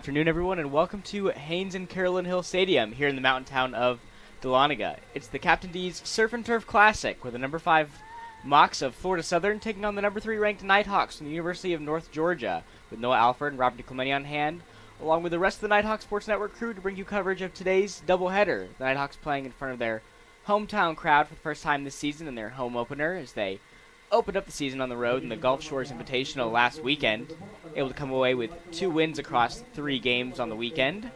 Afternoon, everyone, and welcome to Haynes and Carolyn Hill Stadium here in the mountain town of Dahlonega. It's the Captain D's Surf and Turf Classic, where the number 5 Mocs of Florida Southern taking on the number 3 ranked Nighthawks from the University of North Georgia, with Noah Alford and Robert DeClemente on hand, along with the rest of the Nighthawk Sports Network crew to bring you coverage of today's doubleheader. The Nighthawks playing in front of their hometown crowd for the first time this season in their home opener as they opened up the season on the road in the Gulf Shores Invitational last weekend, able to come away with 2 wins across 3 games on the weekend.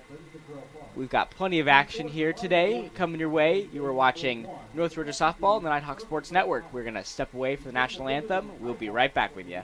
We've got plenty of action here today coming your way. You are watching North Georgia Softball on the Nighthawk Sports Network. We're going to step away for the national anthem. We'll be right back with you.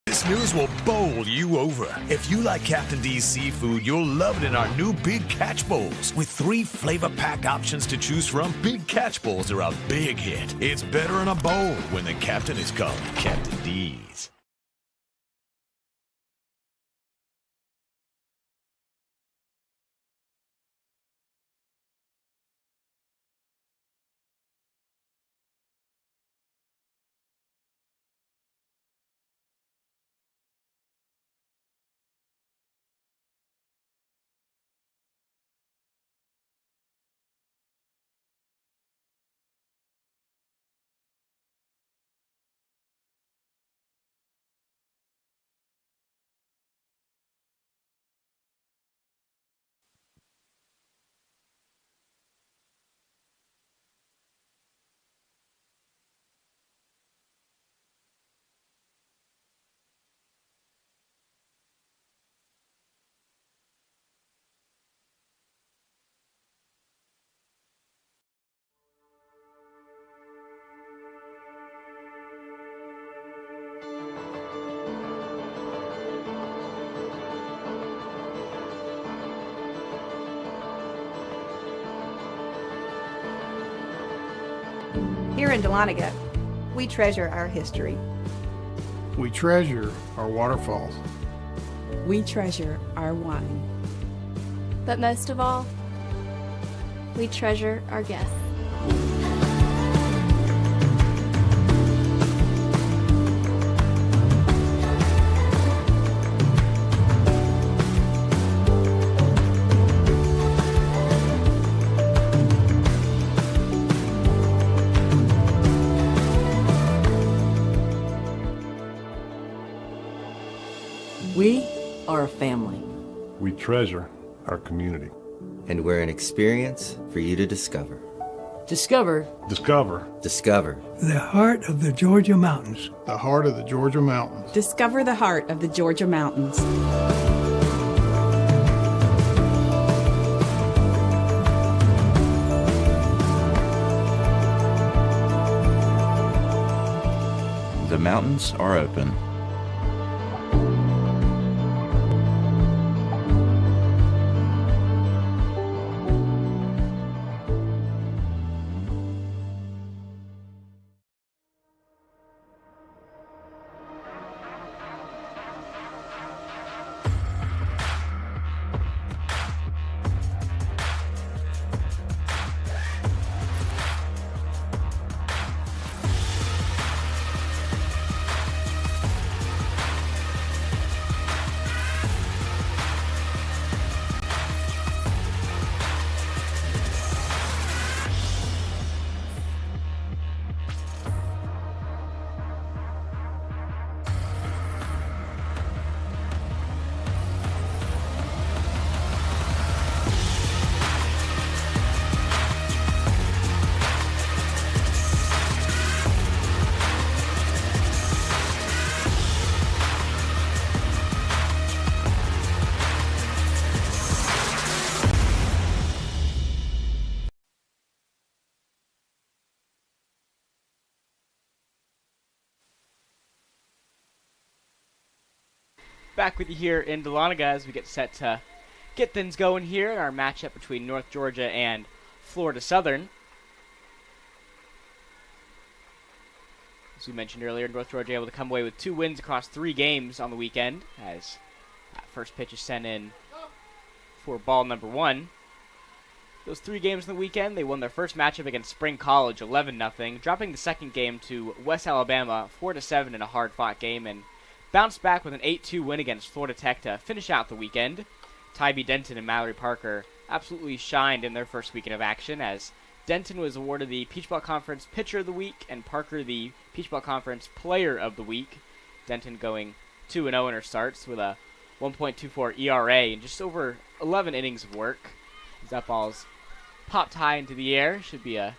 This news will bowl you over. If you like Captain D's seafood, you'll love it in our new Big Catch Bowls. With 3 flavor pack options to choose from, Big Catch Bowls are a big hit. It's better in a bowl when the captain is called Captain D's. Here in Dahlonega, we treasure our history. We treasure our waterfalls. We treasure our wine. But most of all, we treasure our guests. We are a family. We treasure our community. And we're an experience for you to discover. Discover. Discover. Discover. The heart of the Georgia mountains. The heart of the Georgia mountains. Discover the heart of the Georgia mountains. The mountains are open. Back with you here in Dahlonega as we get set to get things going here in our matchup between North Georgia and Florida Southern. As we mentioned earlier, North Georgia able to come away with 2 wins across 3 games on the weekend as that first pitch is sent in for ball number 1. Those 3 games on the weekend, they won their first matchup against Spring College 11-0, dropping the second game to West Alabama 4-7 in a hard-fought game, and bounced back with an 8-2 win against Florida Tech to finish out the weekend. Tybee Denton and Mallory Parker absolutely shined in their first weekend of action as Denton was awarded the Peach Belt Conference Pitcher of the Week and Parker the Peach Belt Conference Player of the Week. Denton going 2-0 in her starts with a 1.24 ERA and just over 11 innings of work. As that ball's popped high into the air. Should be a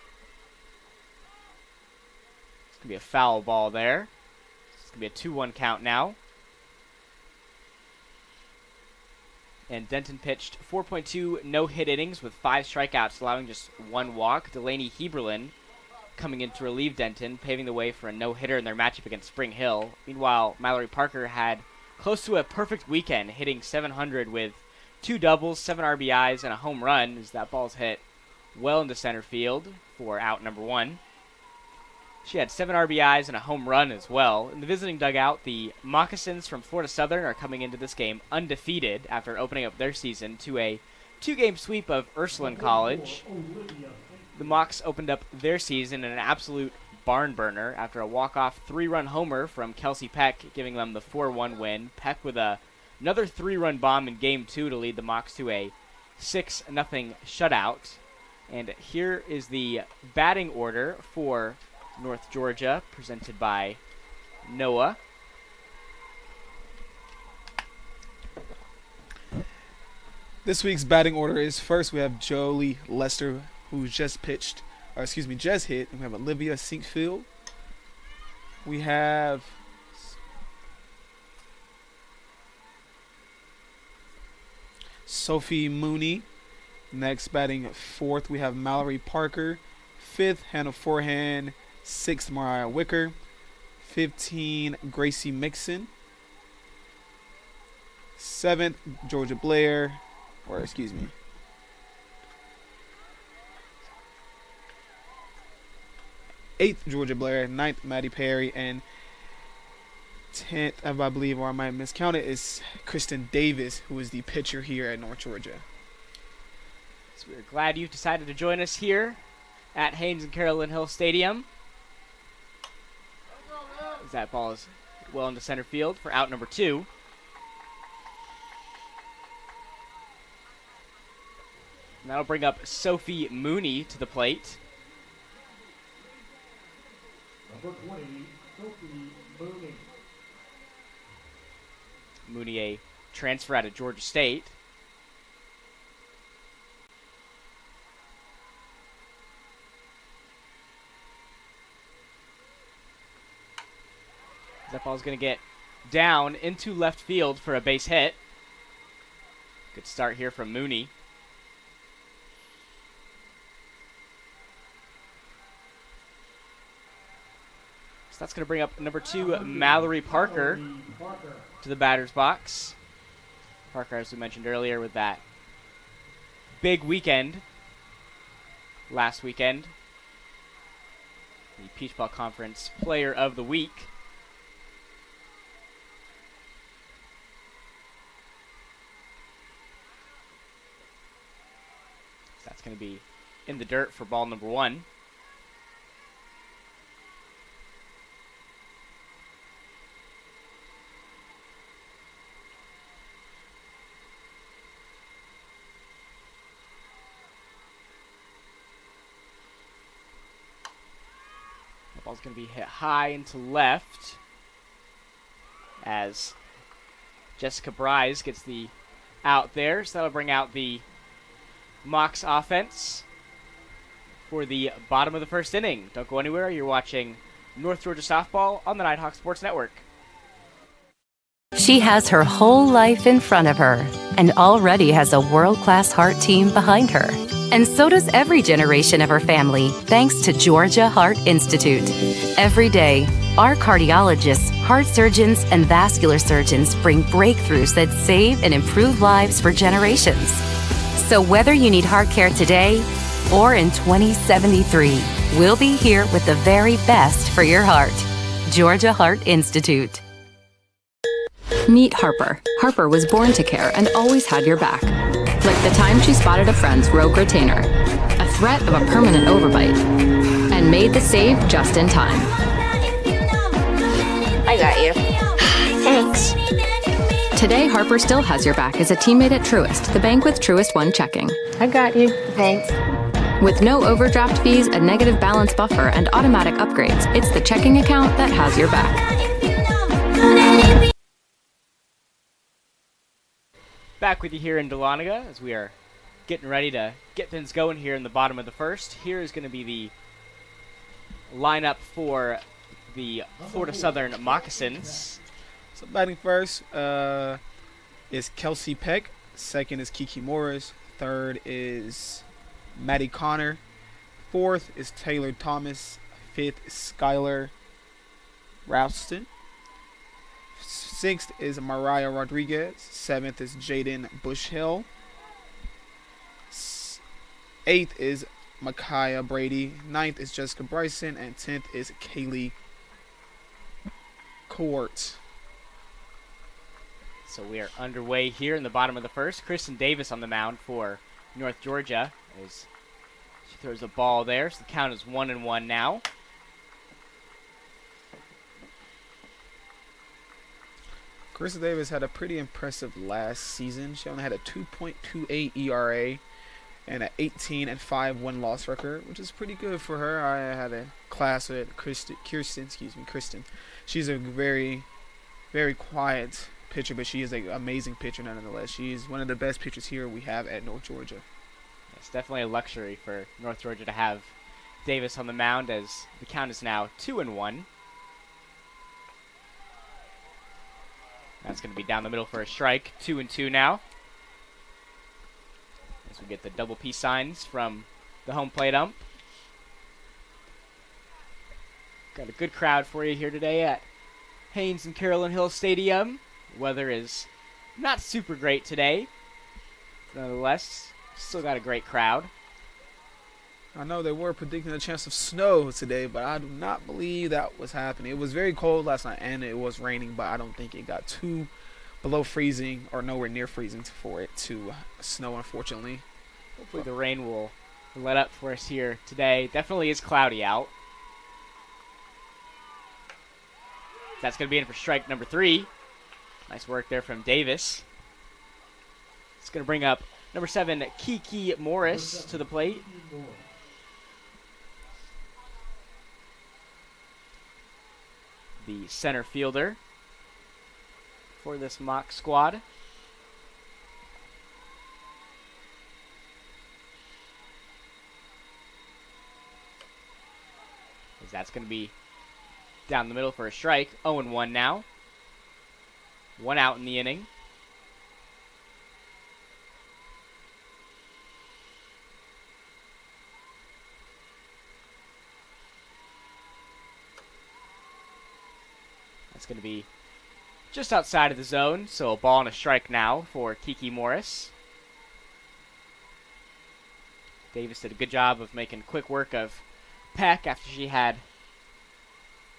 foul ball there. It's going to be a 2-1 count now. And Denton pitched 4.2 no-hit innings with 5 strikeouts, allowing just 1 walk. Delaney Heberlin coming in to relieve Denton, paving the way for a no-hitter in their matchup against Spring Hill. Meanwhile, Mallory Parker had close to a perfect weekend, hitting .700 with 2 doubles, 7 RBIs, and a home run as that ball's hit well into center field for out number 1. She had 7 RBIs and a home run as well. In the visiting dugout, the Moccasins from Florida Southern are coming into this game undefeated after opening up their season to a 2-game sweep of Ursuline College. The Mocs opened up their season in an absolute barn burner after a walk-off 3-run homer from Kelsey Peck, giving them the 4-1 win. Peck with another 3-run bomb in Game 2 to lead the Mocs to a 6-0 shutout. And here is the batting order for North Georgia, presented by Noah. This week's batting order is first we have Jolie Lester, who just hit, and we have Olivia Sinkfield. We have Sophie Mooney. Next, batting 4th, we have Mallory Parker. 5th, Hannah Forehand. 6th, Mariah Wicker. 15, Gracie Mixon. 7th, Georgia Blair. 8th, Georgia Blair. 9th, Maddie Perry. And 10th, I believe, or I might miscount it, is Kristen Davis, who is the pitcher here at North Georgia. So we're glad you've decided to join us here at Haynes and Carolyn Hill Stadium. As that ball is well into center field for out number 2. And that'll bring up Sophie Mooney to the plate. Number 20, Sophie Mooney. Mooney, a transfer out of Georgia State. That ball's going to get down into left field for a base hit. Good start here from Mooney. So that's going to bring up number 2, Mallory Parker, to the batter's box. Parker, as we mentioned earlier, with that big weekend last weekend. The Peach Belt Conference Player of the Week. That's going to be in the dirt for ball number 1. The ball's going to be hit high into left as Jessica Bryce gets the out there. So that'll bring out the Mocs offense for the bottom of the first inning. Don't go anywhere. You're watching North Georgia softball on the Nighthawk Sports Network. She has her whole life in front of her and already has a world-class heart team behind her. And so does every generation of our family, thanks to Georgia Heart Institute. Every day, our cardiologists, heart surgeons, and vascular surgeons bring breakthroughs that save and improve lives for generations. So whether you need heart care today or in 2073, we'll be here with the very best for your heart. Georgia Heart Institute. Meet Harper. Harper was born to care and always had your back. Like the time she spotted a friend's rogue retainer, a threat of a permanent overbite, and made the save just in time. I got you. Thanks. Today, Harper still has your back as a teammate at Truist, the bank with Truist One checking. I got you. Thanks. With no overdraft fees, a negative balance buffer, and automatic upgrades, it's the checking account that has your back. Back with you here in Dahlonega as we are getting ready to get things going here in the bottom of the first. Here is going to be the lineup for the Florida Southern Moccasins. So batting first is Kelsey Peck. Second is Kiki Morris. Third is Maddie Connor. Fourth is Taylor Thomas. Fifth is Skylar Ralston. Sixth is Mariah Rodriguez. Seventh is Jaden Bushhill. Eighth is Micaiah Brady. Ninth is Jessica Bryson. And 10th is Kaylee Court. So we are underway here in the bottom of the first. Kristen Davis on the mound for North Georgia as she throws the ball there. So the count is 1-1 now. Kristen Davis had a pretty impressive last season. She only had a 2.28 ERA and an 18-5 win-loss record, which is pretty good for her. I had a class with Kristen. She's a very, very quiet pitcher, but she is an amazing pitcher nonetheless. She's one of the best pitchers here we have at North Georgia. It's definitely a luxury for North Georgia to have Davis on the mound as the count is now 2-1. That's going to be down the middle for a strike. 2-2 now. As we get the double P signs from the home plate ump. Got a good crowd for you here today at Haynes and Carolyn Hill Stadium. Weather is not super great today. Nonetheless, still got a great crowd. I know they were predicting a chance of snow today, but I do not believe that was happening. It was very cold last night, and it was raining, but I don't think it got too below freezing or nowhere near freezing for it to snow, unfortunately. Hopefully the rain will let up for us here today. Definitely is cloudy out. That's going to be in for strike number 3. Nice work there from Davis. It's going to bring up number 7, Kiki Morris, to the plate. The center fielder for this mock squad. As that's going to be down the middle for a strike. 0-1 now. 1 out in the inning. That's going to be just outside of the zone, so a ball and a strike now for Kiki Morris. Davis did a good job of making quick work of Peck after she had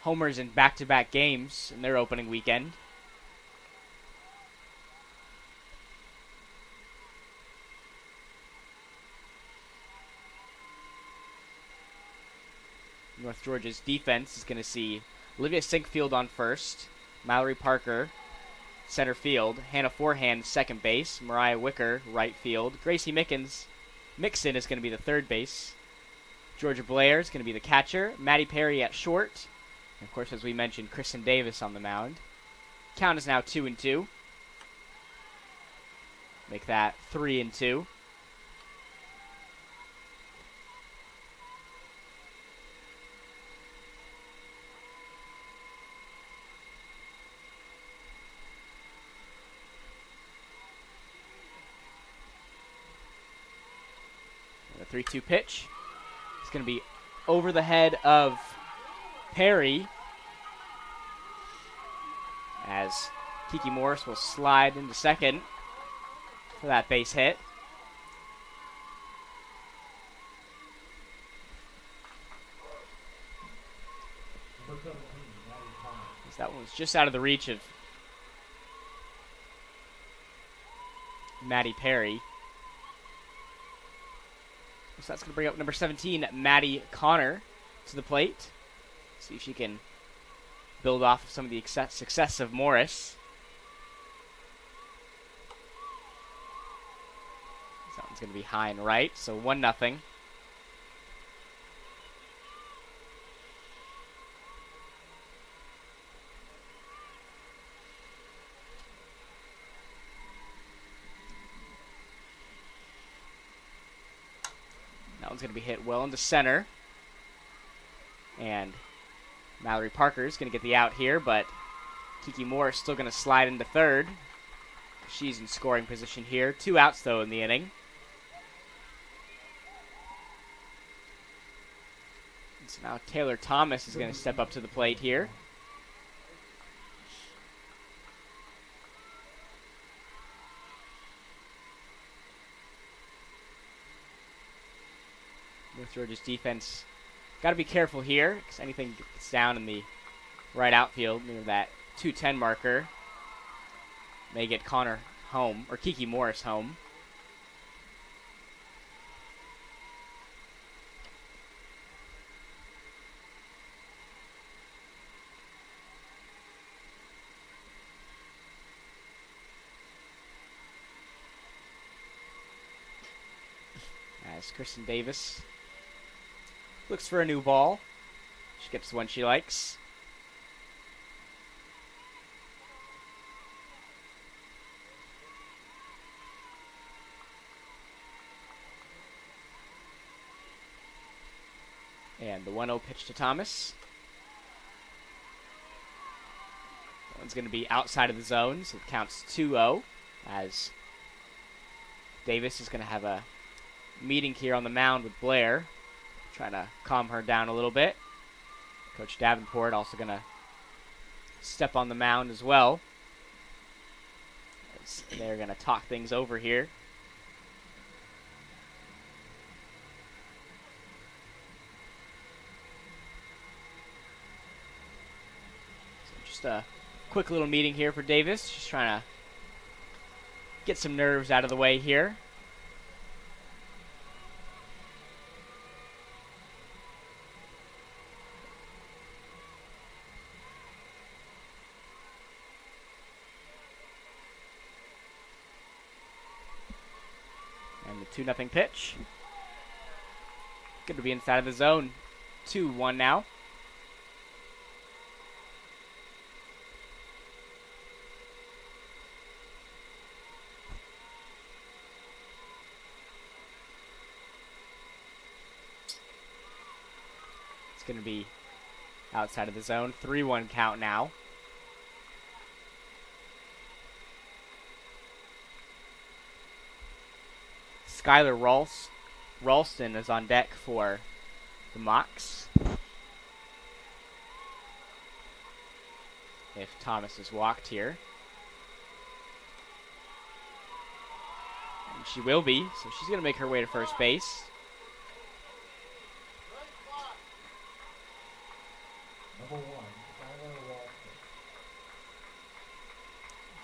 homers in back-to-back games in their opening weekend. North Georgia's defense is going to see Olivia Sinkfield on first, Mallory Parker center field, Hannah Forehand second base, Mariah Wicker right field, Gracie Mixon is going to be the third base, Georgia Blair is going to be the catcher, Maddie Perry at short, and of course, as we mentioned, Kristen Davis on the mound. Count is now 2-2. Make that 3-2. 3-2 pitch. It's going to be over the head of Perry, as Kiki Morris will slide into second for that base hit. That one was just out of the reach of Maddie Perry. So that's going to bring up number 17, Maddie Connor, to the plate. See if she can build off of some of the success of Morris. That one's going to be high and right, so 1-0. That one's going to be hit well into center. And Mallory Parker is going to get the out here, but Kiki Moore is still going to slide into third. She's in scoring position here. 2 outs, though, in the inning. And so now Taylor Thomas is going to step up to the plate here. North Georgia's defense got to be careful here, because anything gets down in the right outfield near that 210 marker may get Connor home, or Kiki Morris home. As Kristen Davis looks for a new ball. She gets the one she likes. And the 1-0 pitch to Thomas. That one's going to be outside of the zone, so it counts 2-0, as Davis is going to have a meeting here on the mound with Blair, trying to calm her down a little bit. Coach Davenport also going to step on the mound as well, as they're going to talk things over here. So just a quick little meeting here for Davis, just trying to get some nerves out of the way here. And the 2-0 pitch. Good to be inside of the zone. 2-1 now. It's going to be outside of the zone. 3-1 count now. Skylar Ralston is on deck for the Mocs. If Thomas is walked here. And she will be, so she's going to make her way to first base. Number 1, Skylar Ralston.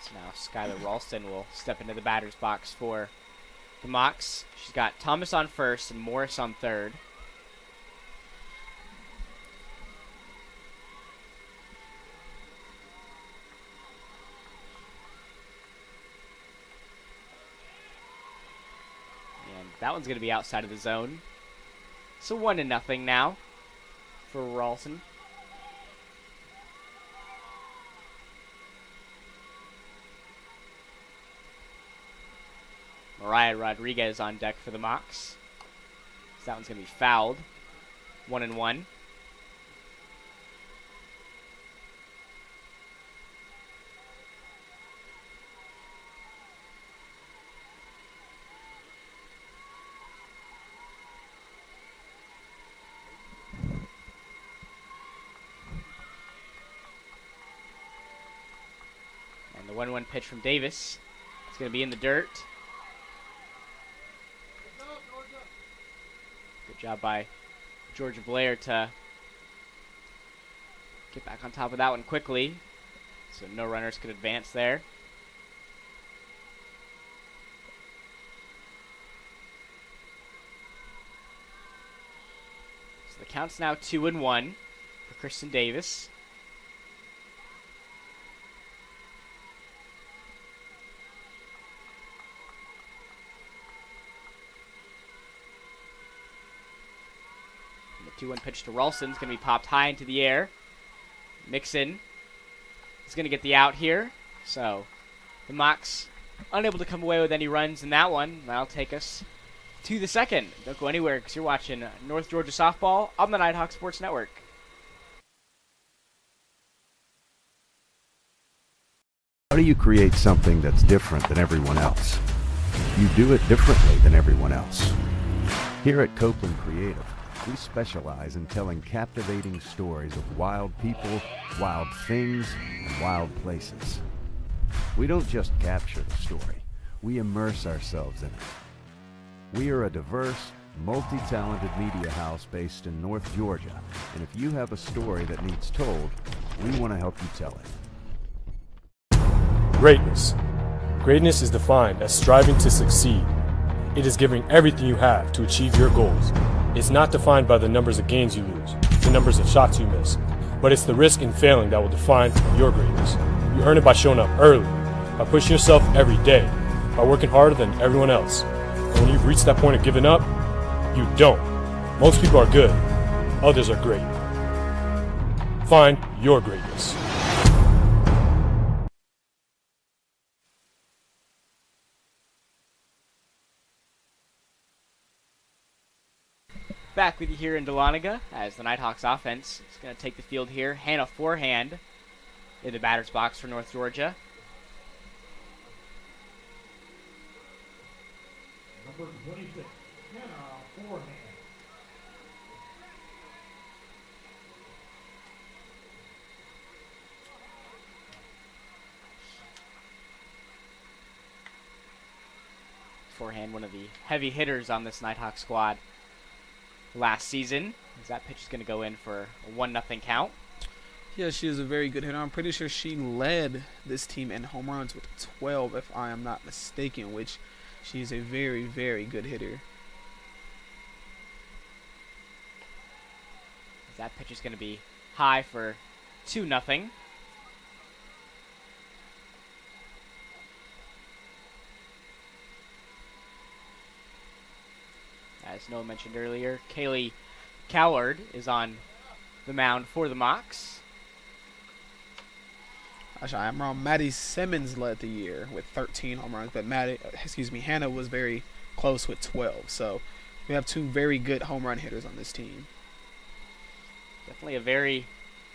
So now Skylar Ralston will step into the batter's box for the Mocs. She's got Thomas on first and Morris on third. And that one's going to be outside of the zone. So 1-0 now for Ralston. Mariah Rodriguez on deck for the Mocs. So that one's going to be fouled. 1-1. And the 1-1 pitch from Davis. It's going to be in the dirt. Good job by Georgia Blair to get back on top of that one quickly. So no runners could advance there. So the count's now 2-1 for Kristen Davis. And the 2-1 pitch to Ralston is going to be popped high into the air. Mixon is going to get the out here. So the Mocs unable to come away with any runs in that one. That'll take us to the second. Don't go anywhere because you're watching North Georgia softball on the Nighthawk Sports Network. How do you create something that's different than everyone else? You do it differently than everyone else. Here at Copeland Creative, we specialize in telling captivating stories of wild people, wild things, and wild places. We don't just capture the story, we immerse ourselves in it. We are a diverse, multi-talented media house based in North Georgia, and if you have a story that needs told, we want to help you tell it. Greatness. Greatness is defined as striving to succeed. It is giving everything you have to achieve your goals. It's not defined by the numbers of games you lose, the numbers of shots you miss, but it's the risk in failing that will define your greatness. You earn it by showing up early, by pushing yourself every day, by working harder than everyone else. And when you've reached that point of giving up, you don't. Most people are good, others are great. Find your greatness. Back with you here in Dahlonega as the Nighthawks offense is going to take the field here. Hannah forehand in the batter's box for North Georgia. Number 26, Hannah forehand. Forehand, one of the heavy hitters on this Nighthawk squad last season, as that pitch is going to go in for a 1-0 count. Yeah, she is a very good hitter. I'm pretty sure she led this team in home runs with 12, if I am not mistaken, which she's a very, very good hitter. That pitch is going to be high for 2-0. As Noah mentioned earlier, Kaylee Coward is on the mound for the Mocs. Actually, I'm wrong. Maddie Simmons led the year with 13 home runs, but Hannah was very close with 12. So we have two very good home run hitters on this team. Definitely a very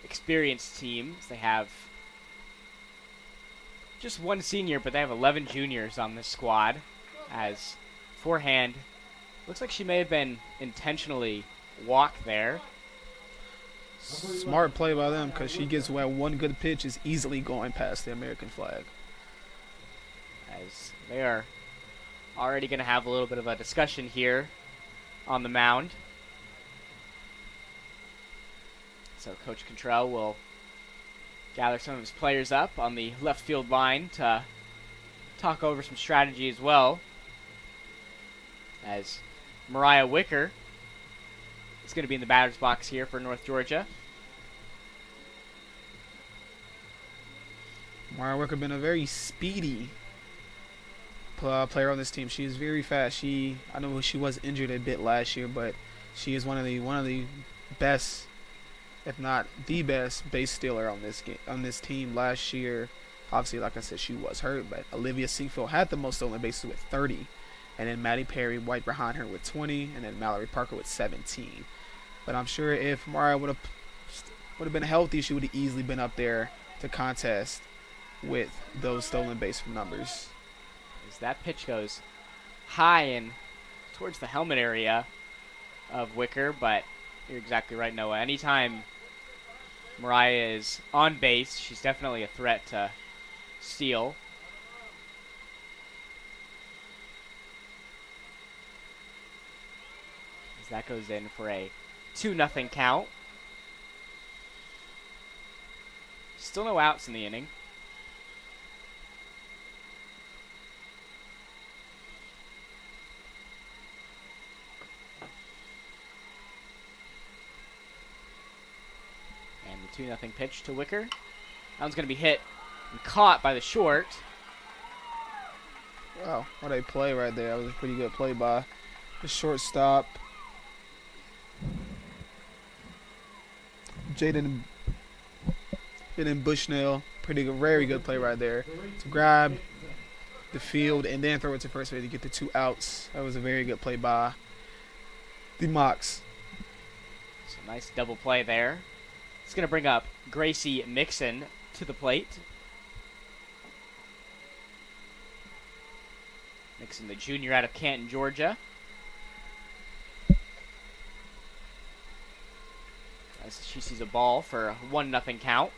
experienced team. They have just one senior, but they have 11 juniors on this squad. As forehand, looks like she may have been intentionally walked there. Smart play by them, because she gets where one good pitch is easily going past the American flag. As they are already going to have a little bit of a discussion here on the mound. So Coach Contrell will gather some of his players up on the left field line to talk over some strategy as well. As Mariah Wicker is going to be in the batter's box here for North Georgia. Mariah Wicker been a very speedy player on this team. She is very fast. I know she was injured a bit last year, but she is one of the best, if not the best, base stealer on this team last year. Obviously, like I said, she was hurt, but Olivia Seafield had the most stolen bases with 30. And then Maddie Perry right behind her with 20, and then Mallory Parker with 17. But I'm sure if Mariah would have been healthy, she would have easily been up there to contest with those stolen base numbers. As that pitch goes high and towards the helmet area of Wicker, but you're exactly right, Noah. Anytime Mariah is on base, she's definitely a threat to steal. As that goes in for a 2-0 count. Still no outs in the inning. And the 2-0 pitch to Wicker. That one's going to be hit and caught by the short. Wow, what a play right there. That was a pretty good play by the shortstop. Jaden Bushnell. Pretty good, very good play right there. To grab the field and then throw it to first base to get the 2 outs. That was a very good play by the Mocs. So nice double play there. It's going to bring up Gracie Mixon to the plate. Mixon, the junior out of Canton, Georgia. As she sees a ball for a 1-0 count.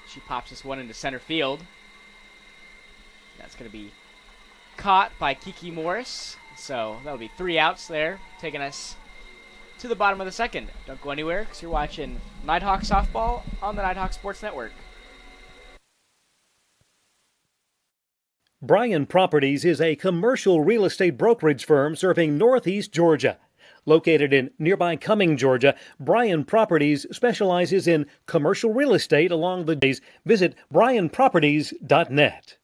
She pops this one into center field. That's going to be caught by Kiki Morris. So that'll be 3 outs there, taking us to the bottom of the second. Don't go anywhere because you're watching Nighthawk Softball on the Nighthawk Sports Network. Bryan Properties is a commercial real estate brokerage firm serving Northeast Georgia. Located in nearby Cumming, Georgia, Bryan Properties specializes in commercial real estate along the days. Visit bryanproperties.net.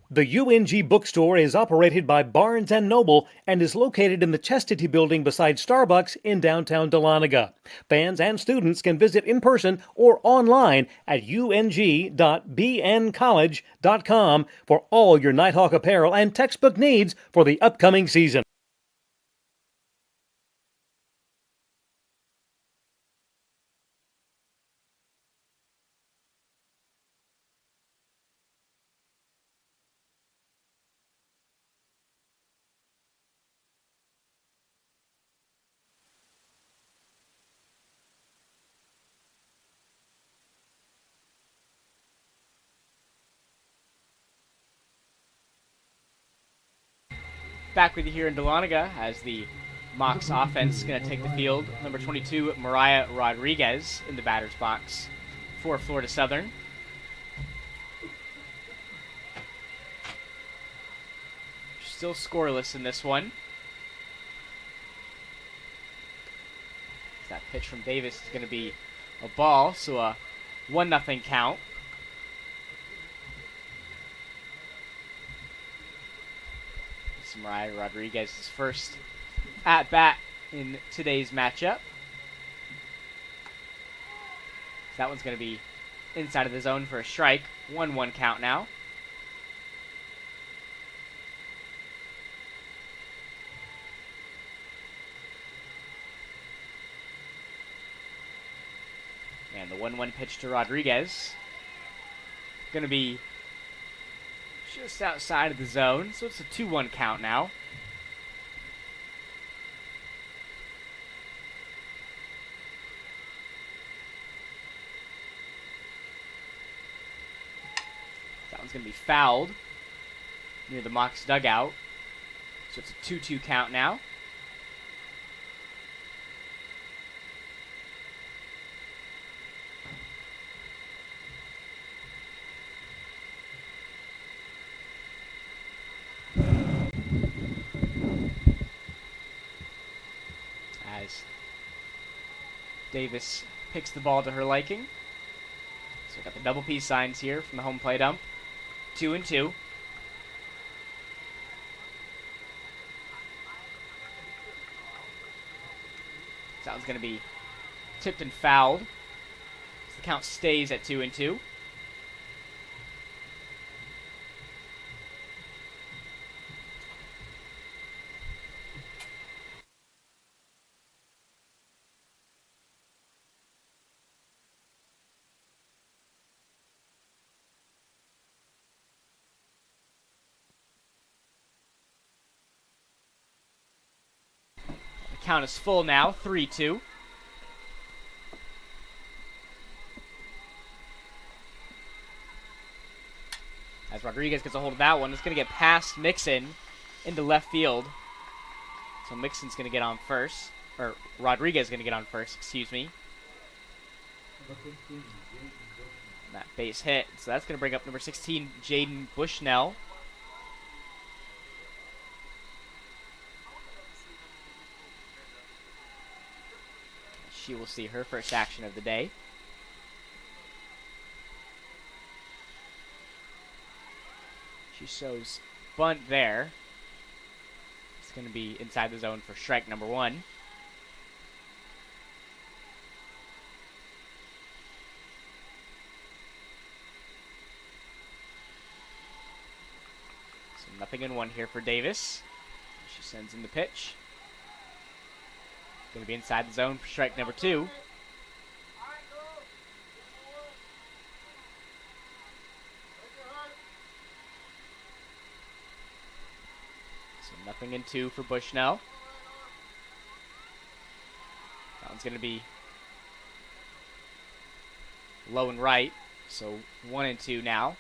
The UNG bookstore is operated by Barnes & Noble and is located in the Chastity Building beside Starbucks in downtown Dahlonega. Fans and students can visit in person or online at ung.bncollege.com for all your Nighthawk apparel and textbook needs for the upcoming season. Back with you here in Dahlonega as the Mocs offense is going to take the field. Number 22, Mariah Rodriguez in the batter's box for Florida Southern. Still scoreless in this one. That pitch from Davis is going to be a ball, so a 1-0 count. Mariah Rodriguez's first at-bat in today's matchup. That one's going to be inside of the zone for a strike. 1-1 count now. And the 1-1 pitch to Rodriguez. Going to be just outside of the zone, so it's a 2-1 count now. That one's going to be fouled near the Mocs dugout, so it's a 2-2 count now. Davis picks the ball to her liking. So we got the double P signs here from the home plate ump. 2-2. That one's going to be tipped and fouled. So the count stays at 2-2. Count is full now, 3-2. As Rodriguez gets a hold of that one, it's going to get past Mixon into left field. So Mixon's going to get on first. Or Rodriguez is going to get on first, excuse me. That base hit. So that's going to bring up number 16, Jaden Bushnell. She will see her first action of the day. She shows bunt there. It's going to be inside the zone for strike number 1. So nothing in 1 here for Davis. She sends in the pitch. Going to be inside the zone for strike number 2. So nothing in 2 for Bushnell. That one's going to be low and right. So 1 and 2 now.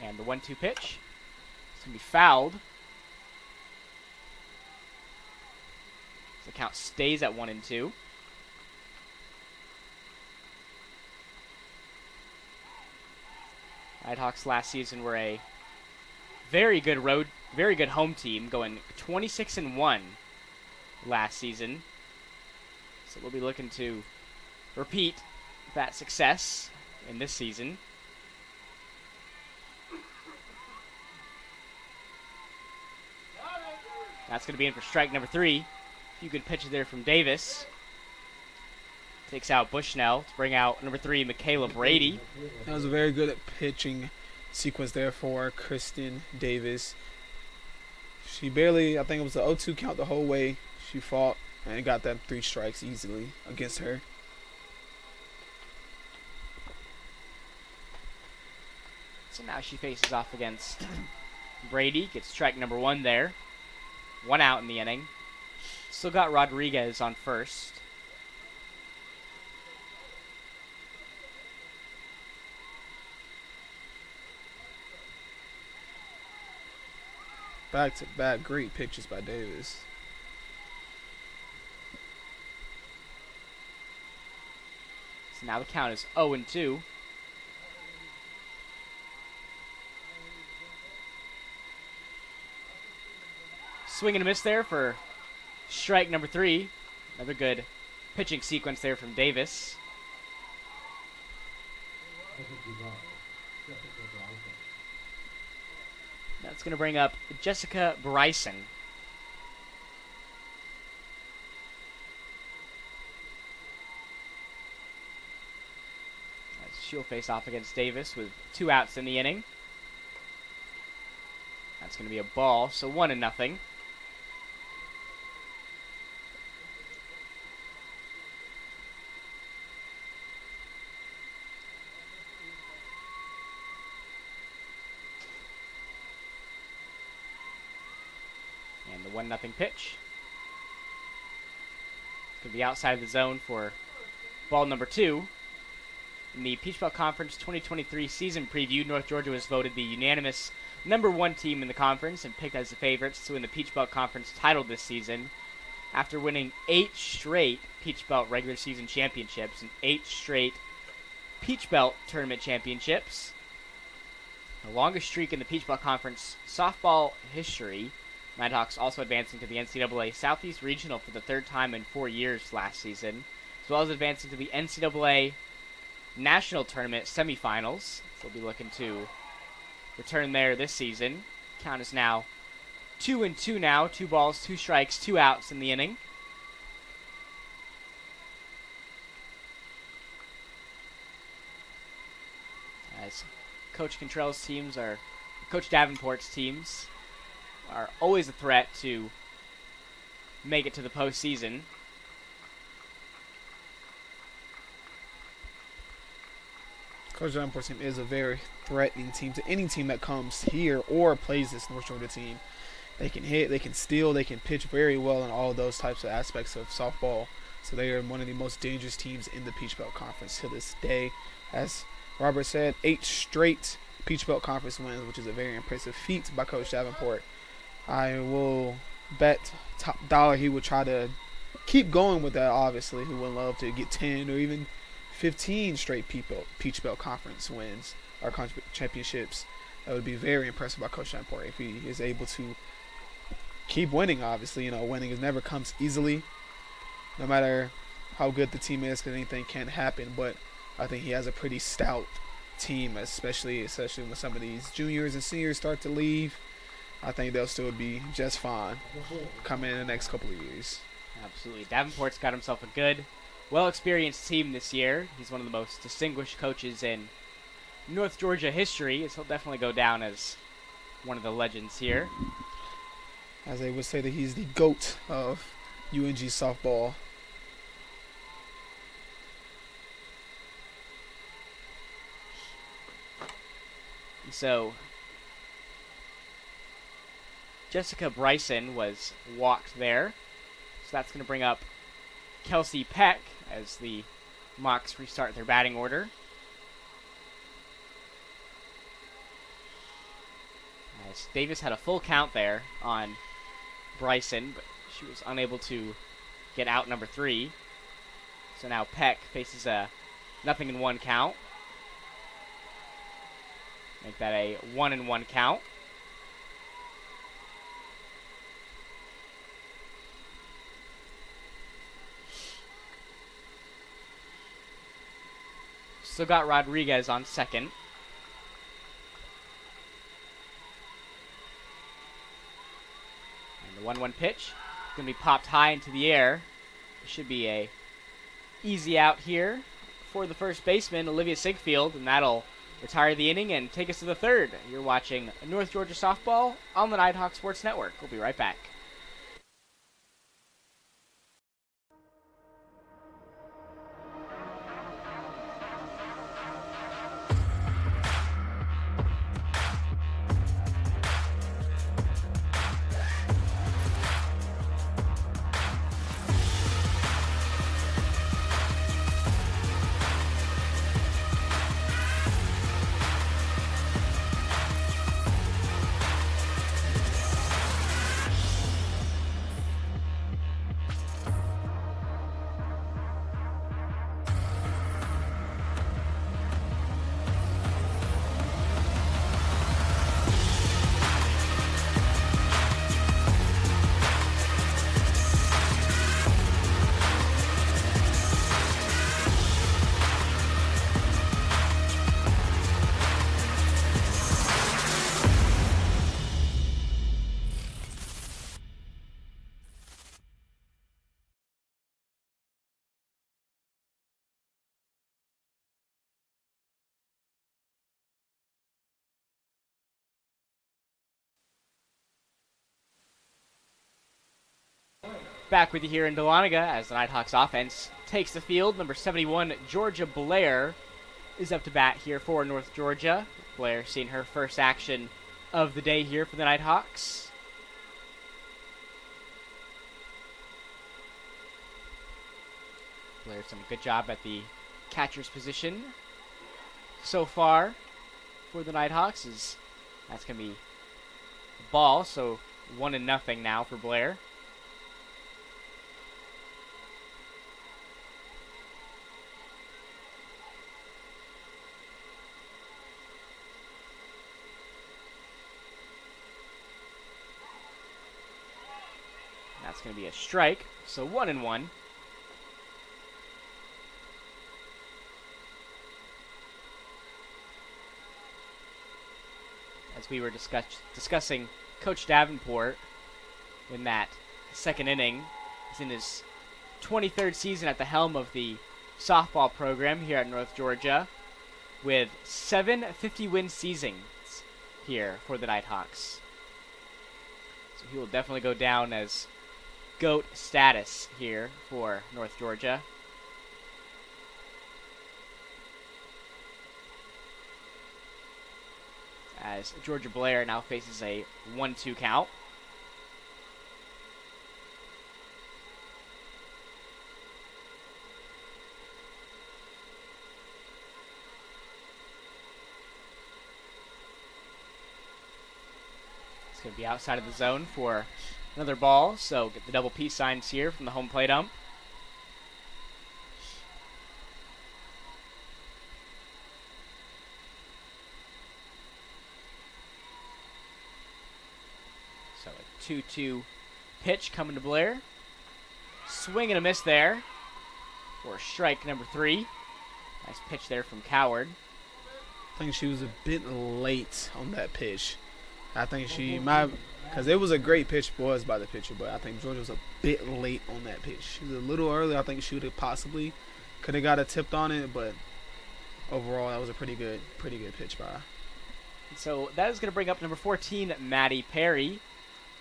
And the 1-2 pitch. It's going to be fouled. The count stays at 1 and 2. Nighthawks last season were a very good home team, going 26-1 last season. So we'll be looking to repeat that success in this season. That's going to be in for strike number 3. A few good pitches there from Davis. Takes out Bushnell to bring out number 3, Michaela Brady. That was a very good pitching sequence there for Kristen Davis. She barely, I think it was the 0-2 count the whole way. She fought and got them 3 strikes easily against her. So now she faces off against Brady. Gets strike number 1 there. 1 out in the inning. Still got Rodriguez on first. Back to back, great pitches by Davis. So now the count is 0-2. Swing and a miss there for strike number 3. Another good pitching sequence there from Davis. That's going to bring up Jessica Bryson. As she'll face off against Davis with 2 outs in the inning. That's going to be a ball, so 1-0. And the 1-0 pitch. It's going to be outside of the zone for ball number 2. In the Peach Belt Conference 2023 season preview, North Georgia was voted the unanimous number 1 team in the conference and picked as the favorites to win the Peach Belt Conference title this season. After winning 8 straight Peach Belt regular season championships and 8 straight Peach Belt tournament championships, the longest streak in the Peach Belt Conference softball history. Nighthawks also advancing to the NCAA Southeast Regional for the 3rd time in 4 years last season, as well as advancing to the NCAA National Tournament semifinals. So we'll be looking to return there this season. Count is now 2-2 now. 2 balls, 2 strikes, 2 outs in the inning. As Coach Cantrell's teams are, Coach Davenport's teams are always a threat to make it to the postseason. Coach Davenport's team is a very threatening team to any team that comes here or plays this North Georgia team. They can hit, they can steal, they can pitch very well in all of those types of aspects of softball. So they are one of the most dangerous teams in the Peach Belt Conference to this day. As Robert said, 8 straight Peach Belt Conference wins, which is a very impressive feat by Coach Davenport. I will bet top dollar he would try to keep going with that, obviously. He would love to get 10 or even 15 straight Peach Belt Conference wins or championships. That would be very impressive by Coach Davenport if he is able to keep winning. Obviously, winning never comes easily, no matter how good the team is, because anything can happen. But I think he has a pretty stout team, especially when some of these juniors and seniors start to leave. I think they'll still be just fine coming in the next couple of years. Absolutely. Davenport's got himself a good, well-experienced team this year. He's one of the most distinguished coaches in North Georgia history, so he'll definitely go down as one of the legends here. As they would say that he's the GOAT of UNG softball. So Jessica Bryson was walked there. So that's going to bring up Kelsey Peck as the Mocs restart their batting order. As Davis had a full count there on Bryson, but she was unable to get out number 3. So now Peck faces a 0-1 count. Make that a 1-1 count. Still got Rodriguez on second. And the 1-1 pitch going to be popped high into the air. It should be a easy out here for the first baseman, Olivia Sigfield, and that'll retire the inning and take us to the third. You're watching North Georgia Softball on the Nighthawk Sports Network. We'll be right back. Back with you here in Dahlonega as the Nighthawks offense takes the field. Number 71, Georgia Blair, is up to bat here for North Georgia. Blair seeing her first action of the day here for the Nighthawks. Blair's done a good job at the catcher's position so far for the Nighthawks. That's going to be a ball, so 1-0 now for Blair. That's going to be a strike, so 1-1. As we were discussing Coach Davenport in that second inning, he's in his 23rd season at the helm of the softball program here at North Georgia, with 7 50-win seasons here for the Nighthawks. So he will definitely go down as GOAT status here for North Georgia. As Georgia Blair now faces a 1-2 count. It's going to be outside of the zone for another ball, so get the double peace signs here from the home plate ump. So a 2-2 pitch coming to Blair. Swing and a miss there for strike number 3. Nice pitch there from Coward. I think she was a bit late on that pitch. I think she might, because it was a great pitch was by the pitcher, but I think Georgia was a bit late on that pitch. She was a little early. I think she would have possibly could have got a tipped on it, but overall that was a pretty good pitch by her. So that is going to bring up number 14, Maddie Perry,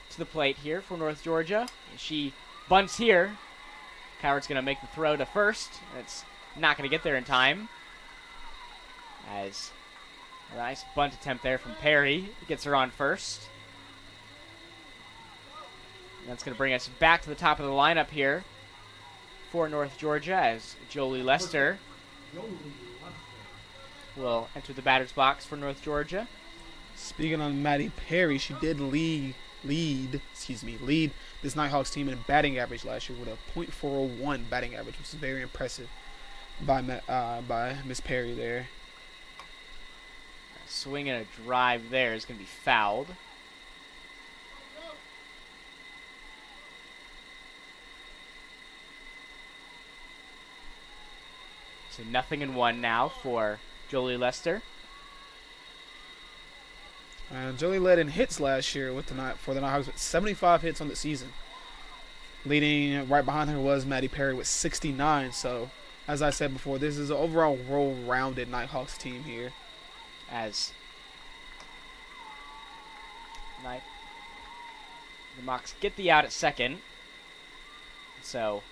to the plate here for North Georgia. She bunts here. Coward's going to make the throw to first. It's not going to get there in time. As a nice bunt attempt there from Perry. Gets her on first. And that's going to bring us back to the top of the lineup here for North Georgia as Jolie Lester will enter the batter's box for North Georgia. Speaking on Maddie Perry, she did lead this Nighthawks team in batting average last year with a .401 batting average, which is very impressive by Miss Perry there. A swing and a drive there is going to be fouled. So 0-1 now for Jolie Lester. Jolie led in hits last year for the Nighthawks with 75 hits on the season. Leading right behind her was Maddie Perry with 69. So, as I said before, this is an overall well-rounded Nighthawks team here. As the Mocs get the out at second. So,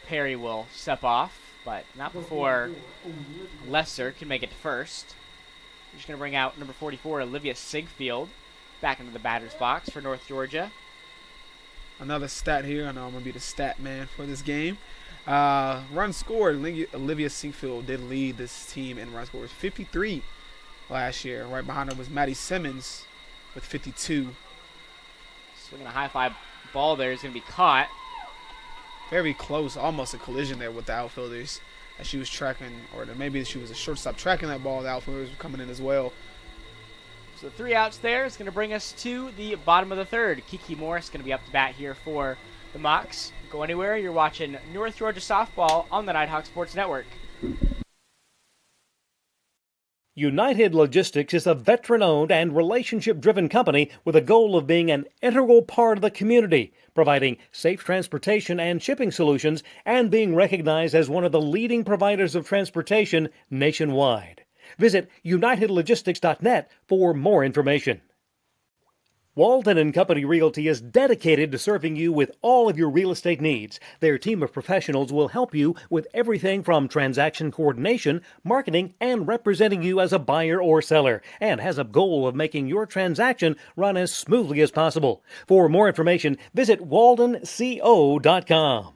Perry will step off, but not before Lester can make it to first. She's going to bring out number 44, Olivia Sigfield, back into the batter's box for North Georgia. Another stat here. I know I'm going to be the stat man for this game. Runs scored. Olivia Sigfield did lead this team in runs scored. 53 last year. Right behind her was Maddie Simmons with 52. Swinging a high-fly ball there is going to be caught. Very close. Almost a collision there with the outfielders. As she was tracking, or maybe she was a shortstop tracking that ball. The outfielders were coming in as well. So 3 outs there is going to bring us to the bottom of the third. Kiki Morris going to be up to bat here for the Mocs. Go anywhere. You're watching North Georgia softball on the Nighthawk Sports Network. United Logistics is a veteran-owned and relationship-driven company with a goal of being an integral part of the community, providing safe transportation and shipping solutions, and being recognized as one of the leading providers of transportation nationwide. Visit unitedlogistics.net for more information. Walton & Company Realty is dedicated to serving you with all of your real estate needs. Their team of professionals will help you with everything from transaction coordination, marketing, and representing you as a buyer or seller, and has a goal of making your transaction run as smoothly as possible. For more information, visit waltonco.com.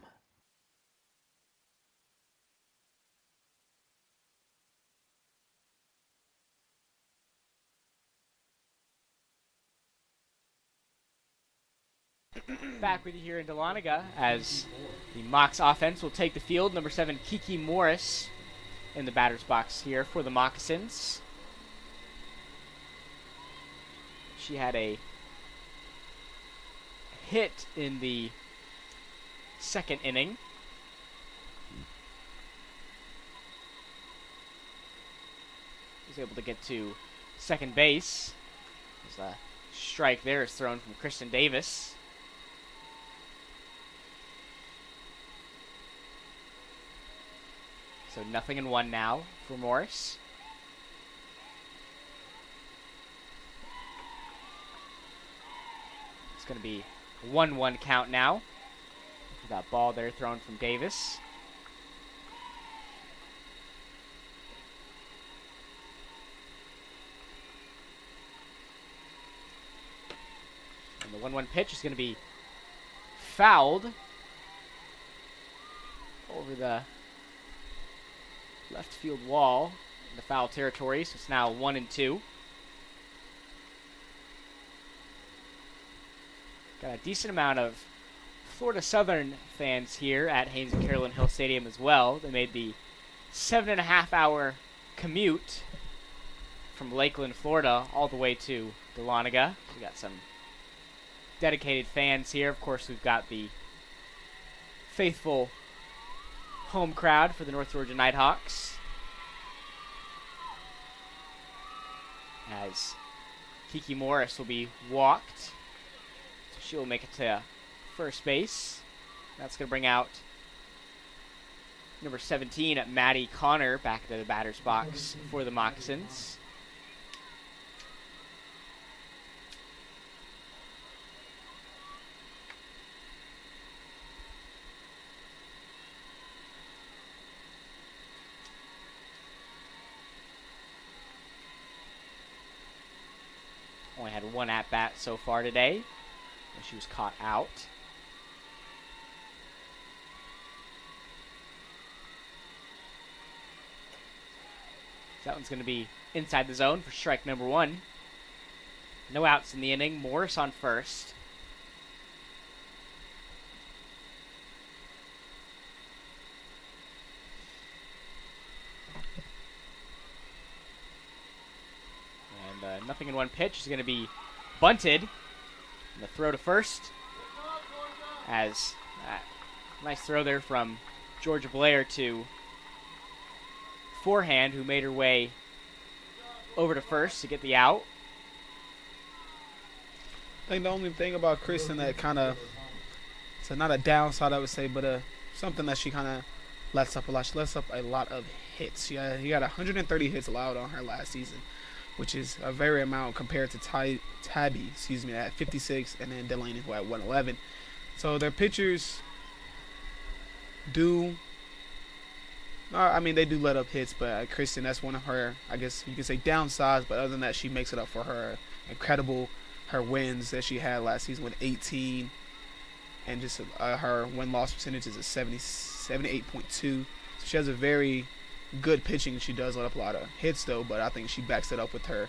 Back with you here in Dahlonega as the Mocs offense will take the field. Number 7, Kiki Morris in the batter's box here for the Moccasins. She had a hit in the second inning. Was able to get to second base. There's a strike there is thrown from Kristen Davis. So 0-1 now for Morris. It's going to be 1-1 count now. That ball there thrown from Davis. And the 1-1 pitch is going to be fouled over the left field wall in the foul territory, so it's now 1-2. Got a decent amount of Florida Southern fans here at Haynes and Carolyn Hill Stadium as well. They made the 7.5-hour commute from Lakeland, Florida, all the way to Dahlonega. We got some dedicated fans here. Of course, we've got the faithful home crowd for the North Georgia Nighthawks, as Kiki Morris will be walked. So she will make it to first base. That's going to bring out number 17, Maddie Connor, back to the batter's box for the Moccasins. Only had one at-bat so far today, and she was caught out. That one's going to be inside the zone for strike number 1. No outs in the inning. Morris on first. And nothing in one pitch is going to be bunted. And the throw to first. As nice throw there from Georgia Blair to forehand, who made her way over to first to get the out. I think the only thing about Kristen that kind of, so not a downside I would say, but something that she kind of lets up a lot. She lets up a lot of hits. He got 130 hits allowed on her last season, which is a very amount compared to Tabby, at 56, and then Delaney who at 111. So their pitchers do. They do let up hits, but Kristen, that's one of her, I guess you could say, downsides. But other than that, she makes it up for her her wins that she had last season with 18, and just her win-loss percentage is at 78.2. So she has a very good pitching. She does let up a lot of hits, though, but I think she backs it up with her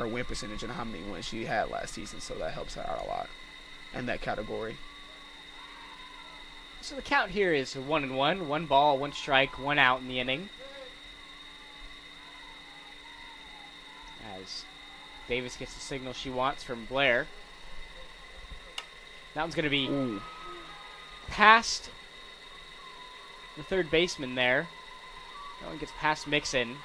win percentage and how many wins she had last season. So that helps her out a lot in that category. So the count here is 1-1. 1 ball, 1 strike, 1 out in the inning. As Davis gets the signal she wants from Blair. That one's going to be past the third baseman there. That one gets past Mixon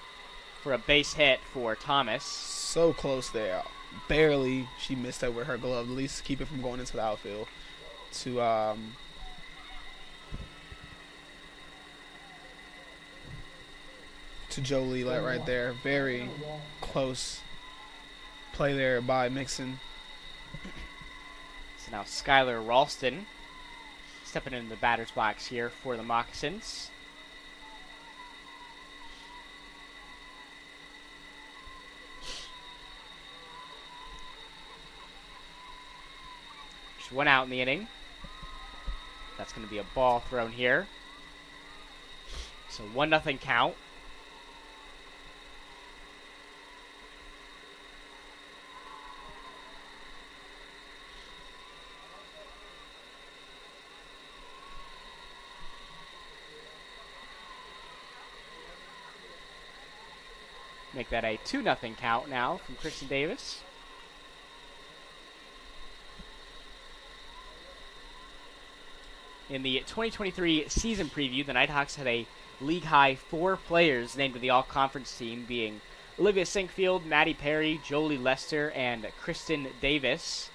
for a base hit for Thomas. So close there. Barely. She missed that with her glove. At least keep it from going into the outfield. To Jolie right there. Very close play there by Mixon. So now Skylar Ralston stepping into the batter's box here for the Moccasins. Just 1 out in the inning. That's going to be a ball thrown here. So 1-0 count. Make that a 2-0 count now from Kristen Davis. In the 2023 season preview, the Nighthawks had a league-high 4 players named to the all-conference team, being Olivia Sinkfield, Maddie Perry, Jolie Lester, and Kristen Davis.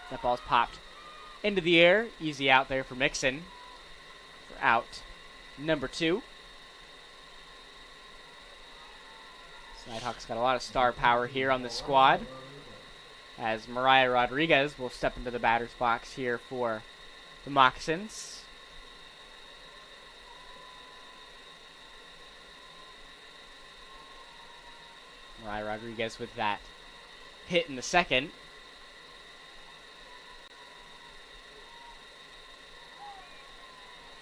That ball's popped into the air. Easy out there for Mixon for out number 2. Nighthawks got a lot of star power here on the squad, as Mariah Rodriguez will step into the batter's box here for the Moccasins. Mariah Rodriguez with that hit in the second.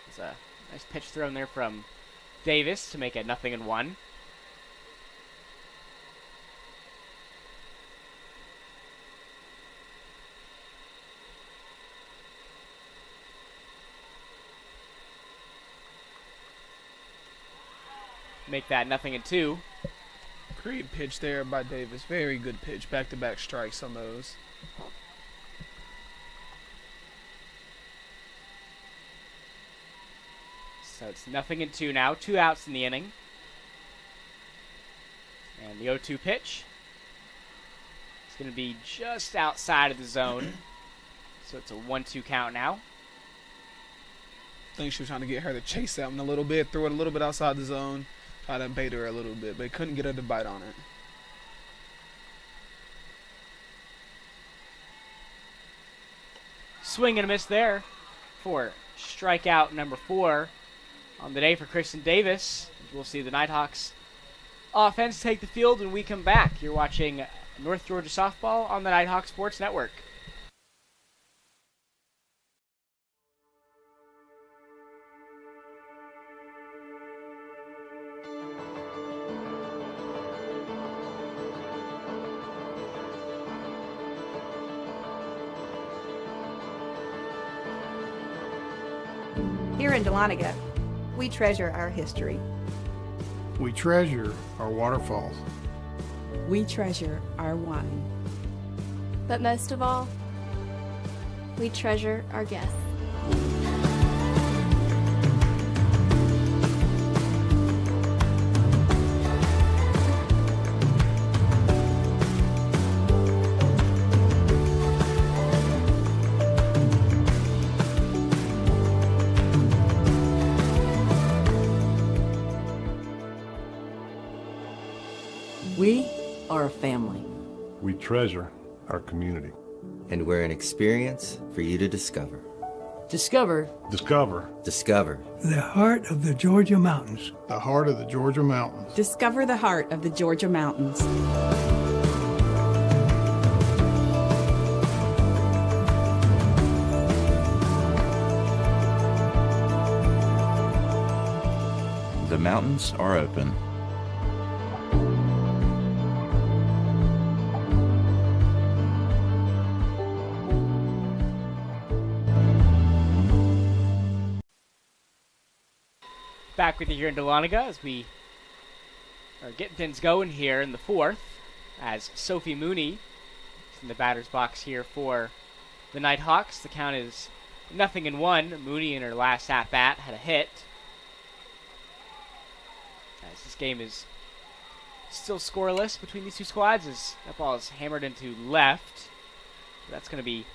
It's a nice pitch thrown there from Davis to make it 0-1. Make that 0-2. Great pitch there by Davis. Very good pitch. Back-to-back strikes on those. So it's 0-2 now. 2 outs in the inning. And the 0-2 pitch. It's going to be just outside of the zone. So it's a 1-2 count now. I think she was trying to get her to chase that one a little bit. Throw it a little bit outside the zone. Try to bait her a little bit, but couldn't get her to bite on it. Swing and a miss there for strikeout number 4 on the day for Kristen Davis. We'll see the Nighthawks offense take the field when we come back. You're watching North Georgia Softball on the Nighthawk Sports Network. Here in Dahlonega, we treasure our history. We treasure our waterfalls. We treasure our wine. But most of all, we treasure our guests. We are a family. We treasure our community. And we're an experience for you to discover. Discover. Discover. Discover. The heart of the Georgia mountains. The heart of the Georgia mountains. Discover the heart of the Georgia mountains. The mountains are open. Back with you here in Dahlonega as we are getting things going here in the 4th, as Sophie Mooney is in the batter's box here for the Nighthawks. The count is 0-1. Mooney in her last at-bat had a hit. As this game is still scoreless between these two squads, as that ball is hammered into left. That's going to be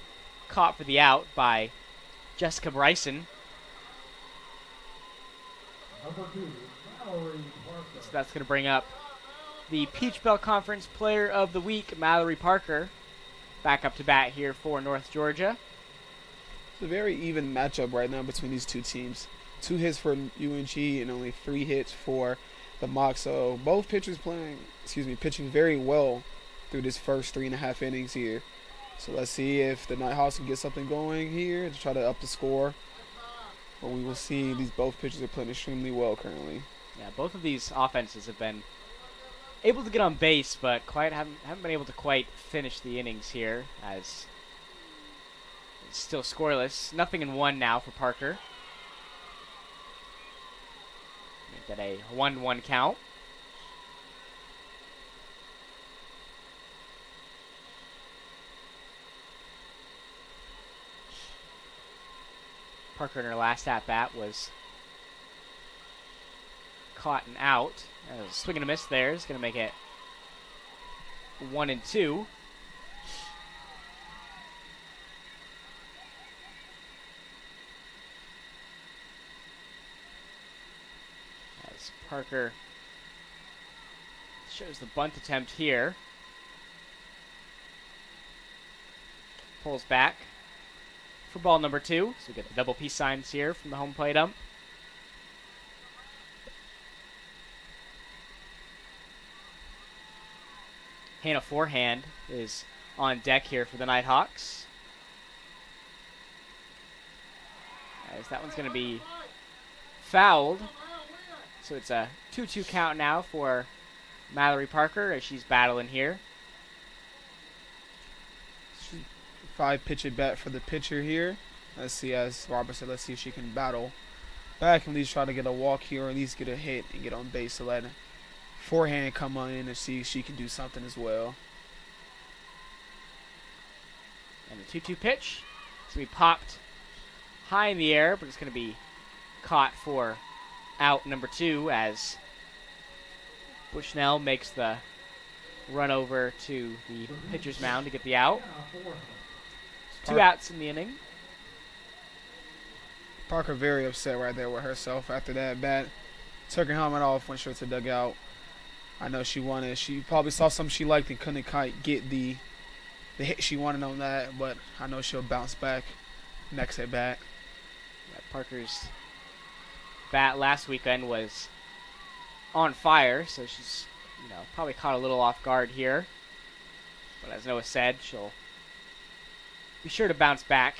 caught for the out by Jessica Bryson. Number 2, Mallory Parker. So that's going to bring up the Peach Belt Conference Player of the Week, Mallory Parker, back up to bat here for North Georgia. It's a very even matchup right now between these two teams. 2 hits for UNG and only 3 hits for the Mocs. So both pitchers pitching very well through this first 3.5 innings here. So let's see if the Nighthawks can get something going here to try to up the score. But we will see. These both pitchers are playing extremely well currently. Yeah, both of these offenses have been able to get on base, but haven't been able to quite finish the innings here, as it's still scoreless. 0-1 now for Parker. Make that a 1-1 count. Parker in her last at-bat was caught and out. A swing and a miss there is going to make it 1-2. As Parker shows the bunt attempt here. Pulls back. for ball number 2. So we get the double peace signs here from the home plate ump. Hannah Forehand is on deck here for the Nighthawks. As that one's going to be fouled. So it's a 2-2 count now for Mallory Parker as she's battling here. 5-pitch at bat for the pitcher here. Let's see, as Robert said, let's see if she can battle back and at least try to get a walk here or at least get a hit and get on base to let Forehand come on in and see if she can do something as well. And the 2-2 pitch. So we popped high in the air, but it's going to be caught for out number 2 as Bushnell makes the run over to the pitcher's mound to get the out. 2 outs in the inning. Parker very upset right there with herself after that bat. Took her helmet off, went straight to the dugout. I know she wanted. She probably saw something she liked and couldn't quite get the hit she wanted on that, but I know she'll bounce back next at bat. Yeah, Parker's bat last weekend was on fire, so she's probably caught a little off guard here. But as Noah said, she'll be sure to bounce back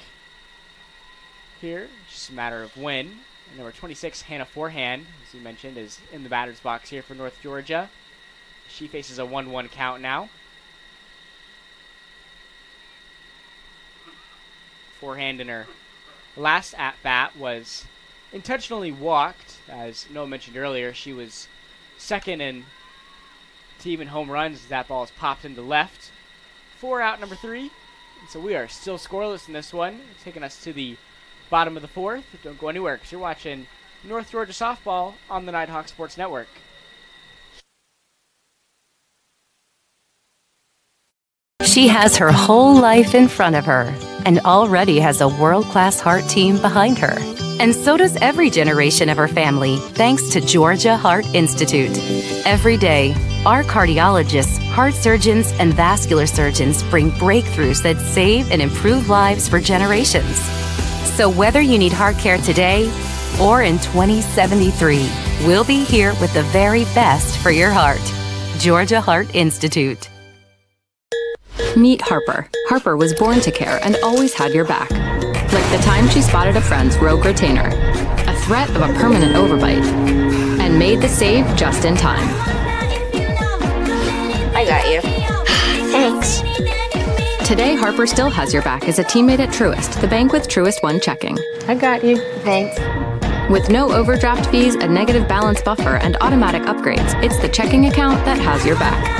here. It's just a matter of when. And number 26, Hannah Forehand, as you mentioned, is in the batter's box here for North Georgia. She faces a 1-1 count now. Forehand in her last at-bat was intentionally walked. As Noah mentioned earlier, she was second in team in home runs as that ball is popped into left. 4 out number 3. And so we are still scoreless in this one, taking us to the bottom of the 4th. Don't go anywhere because you're watching North Georgia softball on the Nighthawk Sports Network. She has her whole life in front of her and already has a world-class heart team behind her. And so does every generation of her family, thanks to Georgia Heart Institute. Every day, our cardiologists, heart surgeons, and vascular surgeons bring breakthroughs that save and improve lives for generations. So whether you need heart care today or in 2073, we'll be here with the very best for your heart. Georgia Heart Institute. Meet Harper. Harper was born to care and always had your back. Like the time she spotted a friend's rogue retainer, a threat of a permanent overbite, and made the save just in time. I got you. Thanks. Today, Harper still has your back as a teammate at Truist, the bank with Truist One checking. I got you. Thanks. With no overdraft fees, a negative balance buffer, and automatic upgrades, it's the checking account that has your back.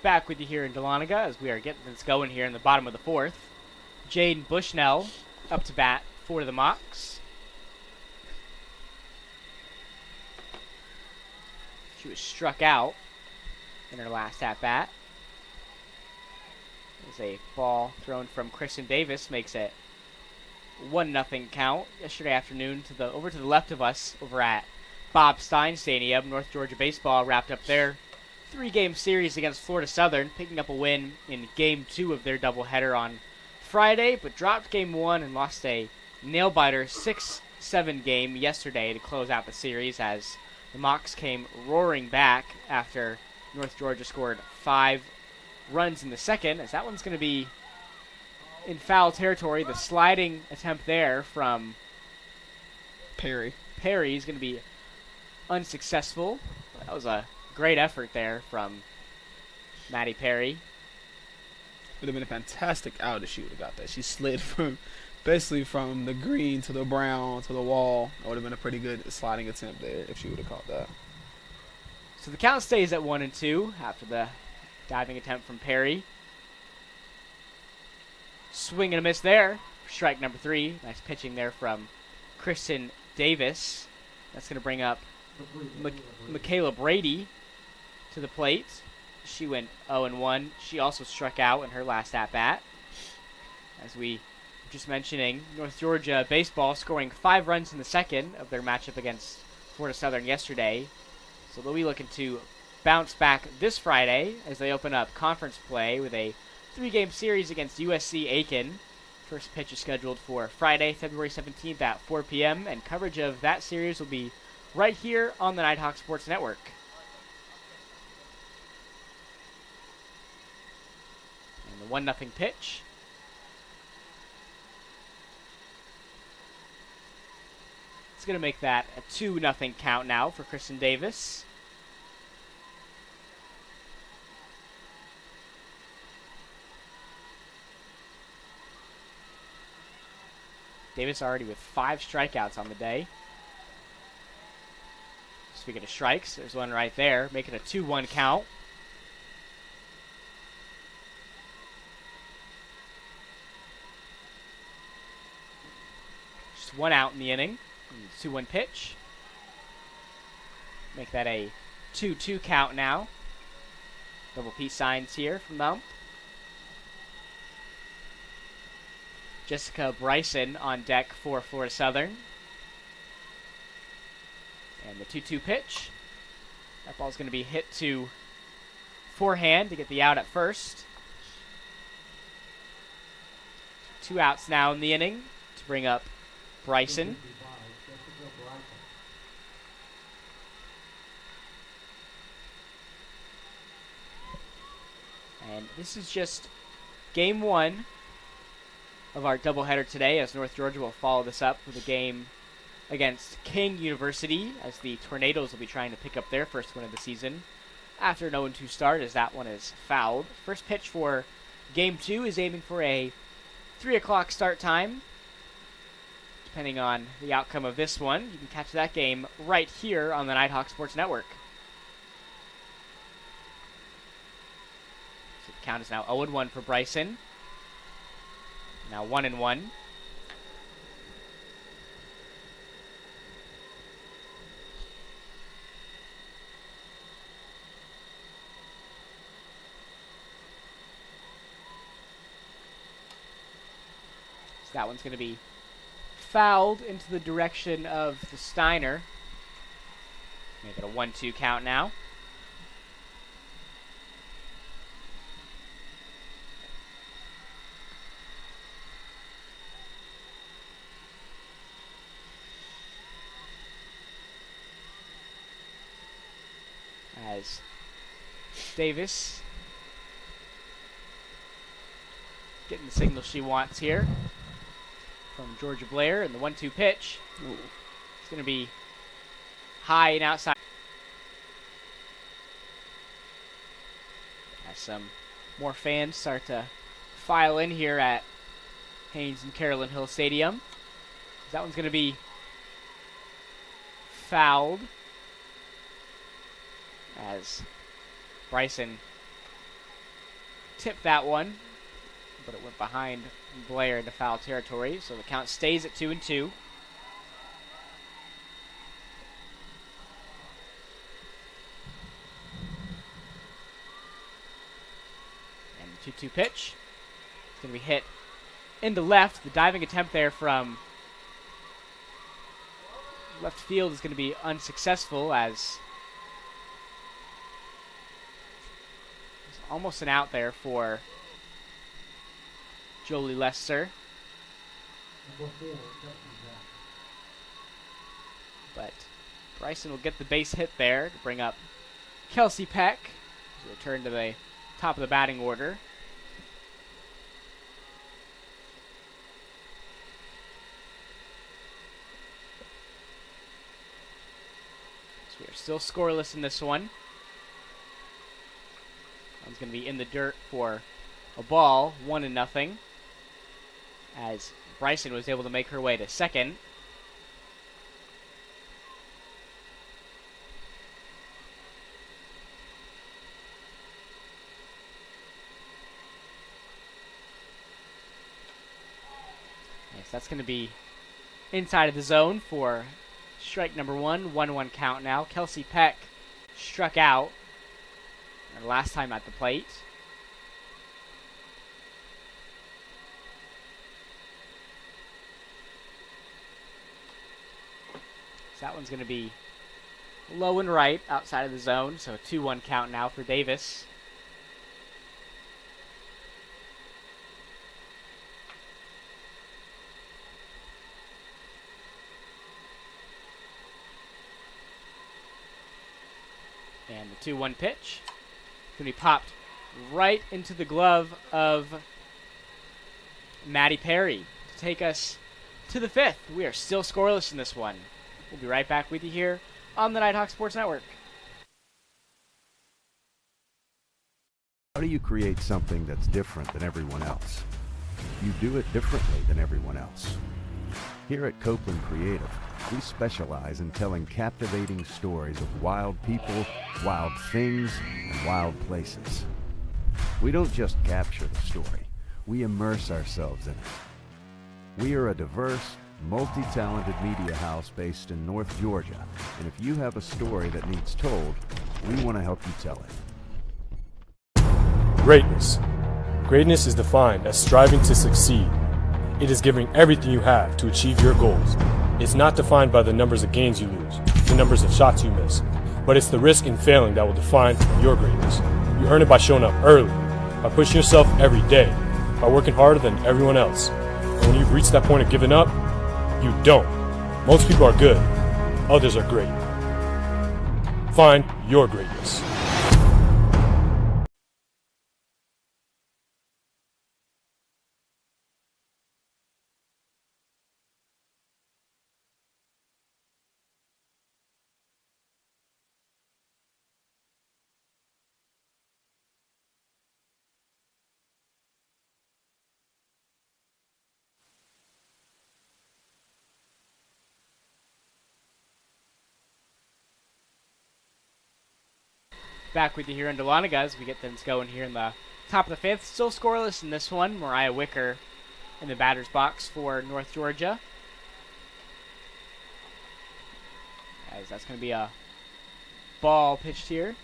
Back with you here in Dahlonega as we are getting this going here in the bottom of the 4th. Jane Bushnell up to bat for the Mocs. She was struck out in her last at-bat. As a ball thrown from Kristen Davis makes it 1-0 count. Yesterday afternoon over to the left of us over at Bob Stein Stadium, North Georgia Baseball wrapped up their 3-game series against Florida Southern, picking up a win in Game 2 of their doubleheader on Friday, but dropped Game 1 and lost a nail-biter 6-7 game yesterday to close out the series as the Mocs came roaring back after North Georgia scored 5 runs in the second, as that one's going to be in foul territory. The sliding attempt there from Perry is going to be unsuccessful. That was a great effort there from Maddie Perry. Would have been a fantastic out if she would have got that. She slid basically from the green to the brown to the wall. That would have been a pretty good sliding attempt there if she would have caught that. So the count stays at 1-2 after the diving attempt from Perry. Swing and a miss there. Strike number 3. Nice pitching there from Kristen Davis. That's going to bring up Michaela Brady to the plate. She went 0-1. She also struck out in her last at-bat. As we were just mentioning, North Georgia baseball scoring 5 runs in the second of their matchup against Florida Southern yesterday. So they'll be looking to bounce back this Friday as they open up conference play with a 3-game series against USC Aiken. First pitch is scheduled for Friday, February 17th at 4 p.m., and coverage of that series will be right here on the Nighthawk Sports Network. And the 1-0 pitch. It's going to make that a 2-0 count now for Kristen Davis. Davis already with 5 strikeouts on the day. Speaking of strikes, there's one right there, making a 2-1 count. Just 1 out in the inning. 2-1 pitch. Make that a 2-2 count now. Double peace signs here from Mount. Jessica Bryson on deck for Florida Southern. And the 2-2 pitch. That ball's going to be hit to forehand to get the out at first. 2 outs now in the inning to bring up Bryson. And this is just game 1 of our doubleheader today, as North Georgia will follow this up with a game against King University, as the Tornadoes will be trying to pick up their first win of the season after an 0-2 start, as that one is fouled. First pitch for game 2 is aiming for a 3 o'clock start time. Depending on the outcome of this one, you can catch that game right here on the Nighthawk Sports Network. So the count is now 0-1 for Bryson. Now 1-1. So that one's going to be fouled into the direction of the Steiner. Make it a 1-2 count now. As Davis getting the signal she wants here from Georgia Blair, and the 1-2 pitch. Ooh. It's going to be high and outside. As some more fans start to file in here at Haynes and Carolyn Hill Stadium. That one's going to be fouled, as Bryson tipped that one, but it went behind Blair into foul territory, so the count stays at 2-2. And the 2-2 pitch. It's going to be hit into left. The diving attempt there from left field is going to be unsuccessful, as almost an out there for Jolie Lester. But Bryson will get the base hit there to bring up Kelsey Peck to return to the top of the batting order. So we are still scoreless in this one. One's going to be in the dirt for a ball, 1-0, as Bryson was able to make her way to second. Yes, that's going to be inside of the zone for strike number 1, 1-1 count now. Kelsey Peck struck out her last time at the plate. So that one's going to be low and right outside of the zone, so 2-1 count now for Davis. 2-1 pitch. Going to be popped right into the glove of Matty Perry to take us to the 5th. We are still scoreless in this one. We'll be right back with you here on the Nighthawk Sports Network. How do you create something that's different than everyone else? You do it differently than everyone else. Here at Copeland Creative, we specialize in telling captivating stories of wild people, wild things, and wild places. We don't just capture the story, we immerse ourselves in it. We are a diverse, multi-talented media house based in North Georgia, and if you have a story that needs told, we want to help you tell it. Greatness. Greatness is defined as striving to succeed. It is giving everything you have to achieve your goals. It's not defined by the numbers of games you lose, the numbers of shots you miss, but it's the risk in failing that will define your greatness. You earn it by showing up early, by pushing yourself every day, by working harder than everyone else. And when you've reached that point of giving up, you don't. Most people are good, others are great. Find your greatness. Back with you here in Dahlonega as we get things going here in the top of the 5th. Still scoreless in this one. Mariah Wicker in the batter's box for North Georgia. As that's going to be a ball pitched here.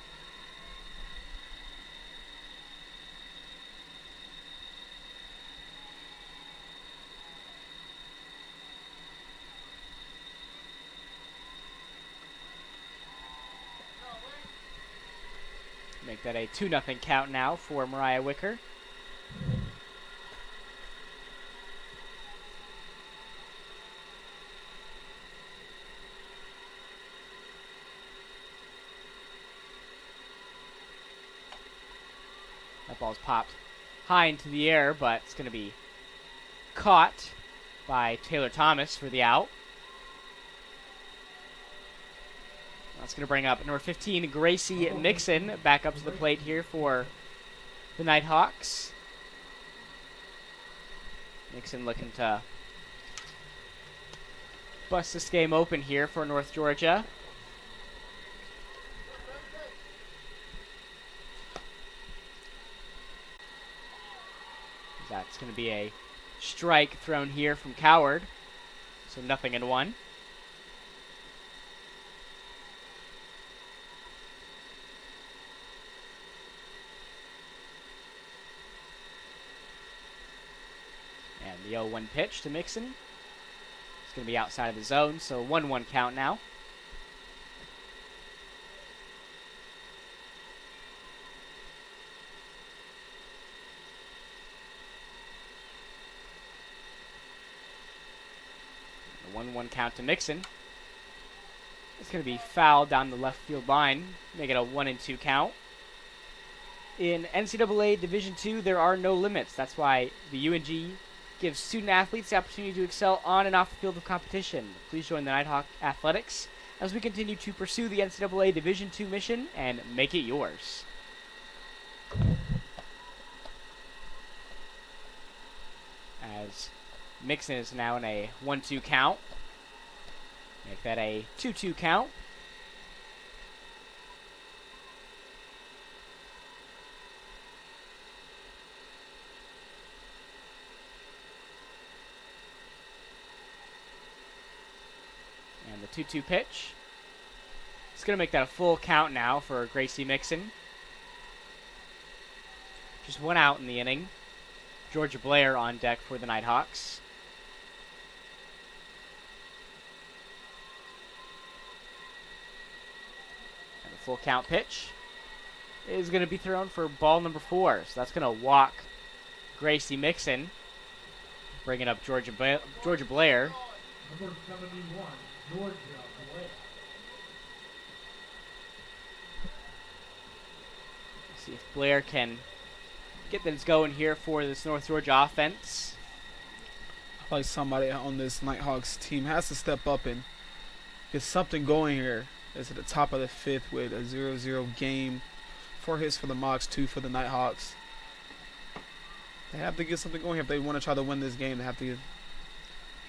Make that a 2-0 count now for Mariah Wicker. That ball's popped high into the air, but it's going to be caught by Taylor Thomas for the out. That's going to bring up number 15, Gracie Mixon, back up to the plate here for the Nighthawks. Mixon looking to bust this game open here for North Georgia. That's going to be a strike thrown here from Coward. So 0-1. The 0-1 pitch to Mixon. It's going to be outside of the zone, so 1-1 count now. The 1-1 count to Mixon. It's going to be fouled down the left field line, make it a 1-2 count. In NCAA Division II, there are no limits. That's why the UNG gives student athletes the opportunity to excel on and off the field of competition. Please join the Nighthawk Athletics as we continue to pursue the NCAA Division II mission and make it yours. As Mixon is now in a 1-2 count. Make that a 2-2 count. And the 2-2 pitch. It's going to make that a full count now for Gracie Mixon. Just one out in the inning. Georgia Blair on deck for the Nighthawks. And the full count pitch is going to be thrown for ball number 4. So that's going to walk Gracie Mixon. Bringing up Georgia Blair. Number 71, Georgia Blair. See if Blair can get things going here for this North Georgia offense. Like somebody on this Nighthawks team has to step up and get something going here. It's at the top of the 5th with a 0-0 game. 4 hits for the Mocs, 2 for the Nighthawks. They have to get something going here if they want to try to win this game. They have to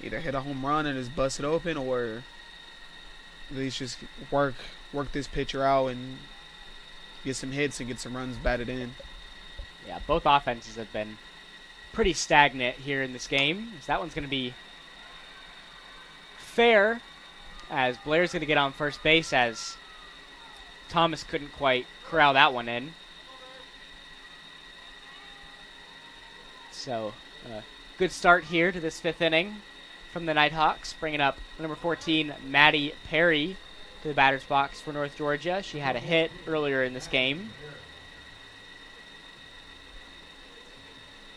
either hit a home run and just bust it open, or at least just work this pitcher out and get some hits and get some runs batted in. Yeah, both offenses have been pretty stagnant here in this game. So that one's going to be fair, as Blair's going to get on first base, as Thomas couldn't quite corral that one in. So, good start here to this 5th inning from the Nighthawks, bringing up number 14, Maddie Perry, to the batter's box for North Georgia. She had a hit earlier in this game.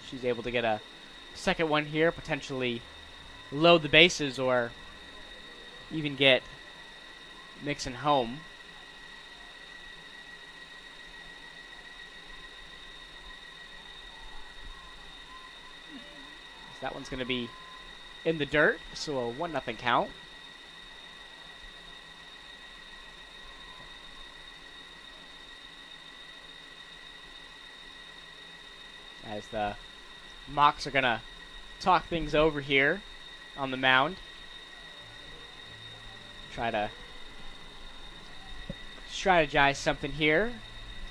She's able to get a second one here, potentially load the bases or even get Mixon home. So that one's going to be in the dirt, so a 1-0 count. As the Mocs are going to talk things over here on the mound. Try to strategize something here,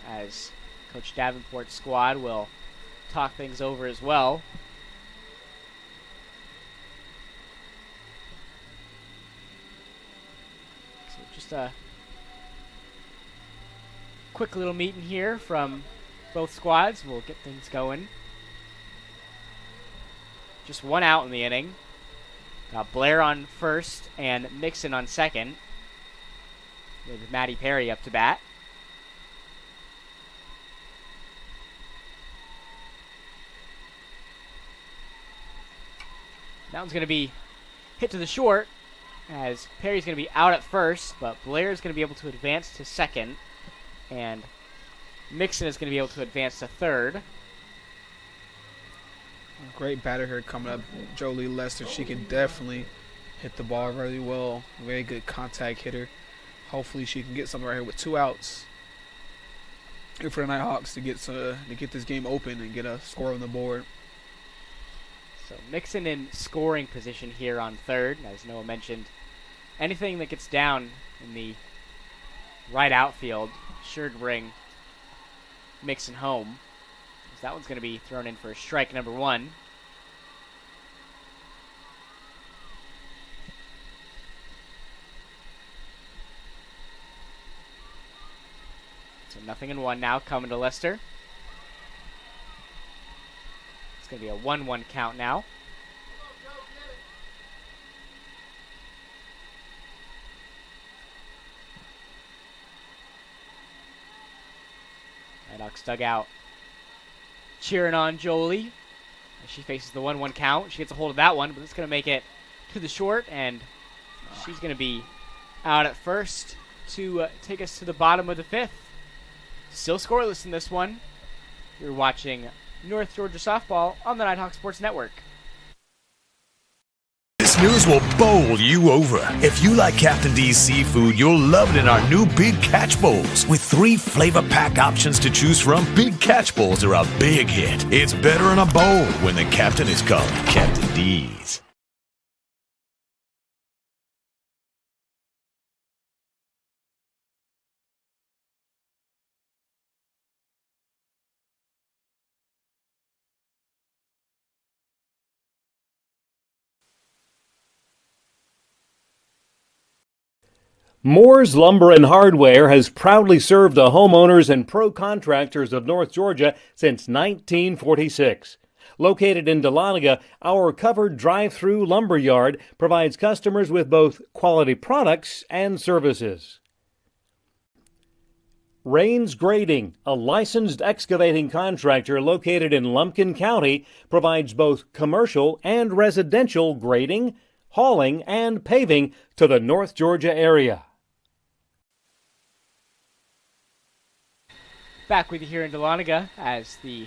as Coach Davenport's squad will talk things over as well. So just a quick little meeting here from both squads. We'll get things going. Just 1 out in the inning. Got Blair on first and Mixon on second, with Maddie Perry up to bat. That one's going to be hit to the short, as Perry's going to be out at first, but Blair's going to be able to advance to second, and Mixon is going to be able to advance to third. Great batter here coming up, Jolie Lester. She can definitely hit the ball really well. Very good contact hitter. Hopefully she can get something right here with 2 outs here for the Nighthawks to get this game open and get a score on the board. So Mixon in scoring position here on third. As Noah mentioned, anything that gets down in the right outfield sure to bring Mixon home. That one's going to be thrown in for strike number 1. So 0-1 now coming to Lester. It's going to be a 1-1 count now. Nighthawks dugout cheering on Jolie as she faces the 1-1 count. She gets a hold of that one, but it's going to make it to the short, and she's going to be out at first to take us to the bottom of the 5th. Still scoreless in this one. You're watching North Georgia softball on the Nighthawk Sports Network. This news will bowl you over. If you like Captain D's seafood, you'll love it in our new Big Catch Bowls. With 3 flavor pack options to choose from, Big Catch Bowls are a big hit. It's better in a bowl when the captain is called Captain D's. Moore's Lumber and Hardware has proudly served the homeowners and pro contractors of North Georgia since 1946. Located in Dahlonega, our covered drive-through lumber yard provides customers with both quality products and services. Rains Grading, a licensed excavating contractor located in Lumpkin County, provides both commercial and residential grading, hauling, and paving to the North Georgia area. Back with you here in Dahlonega as the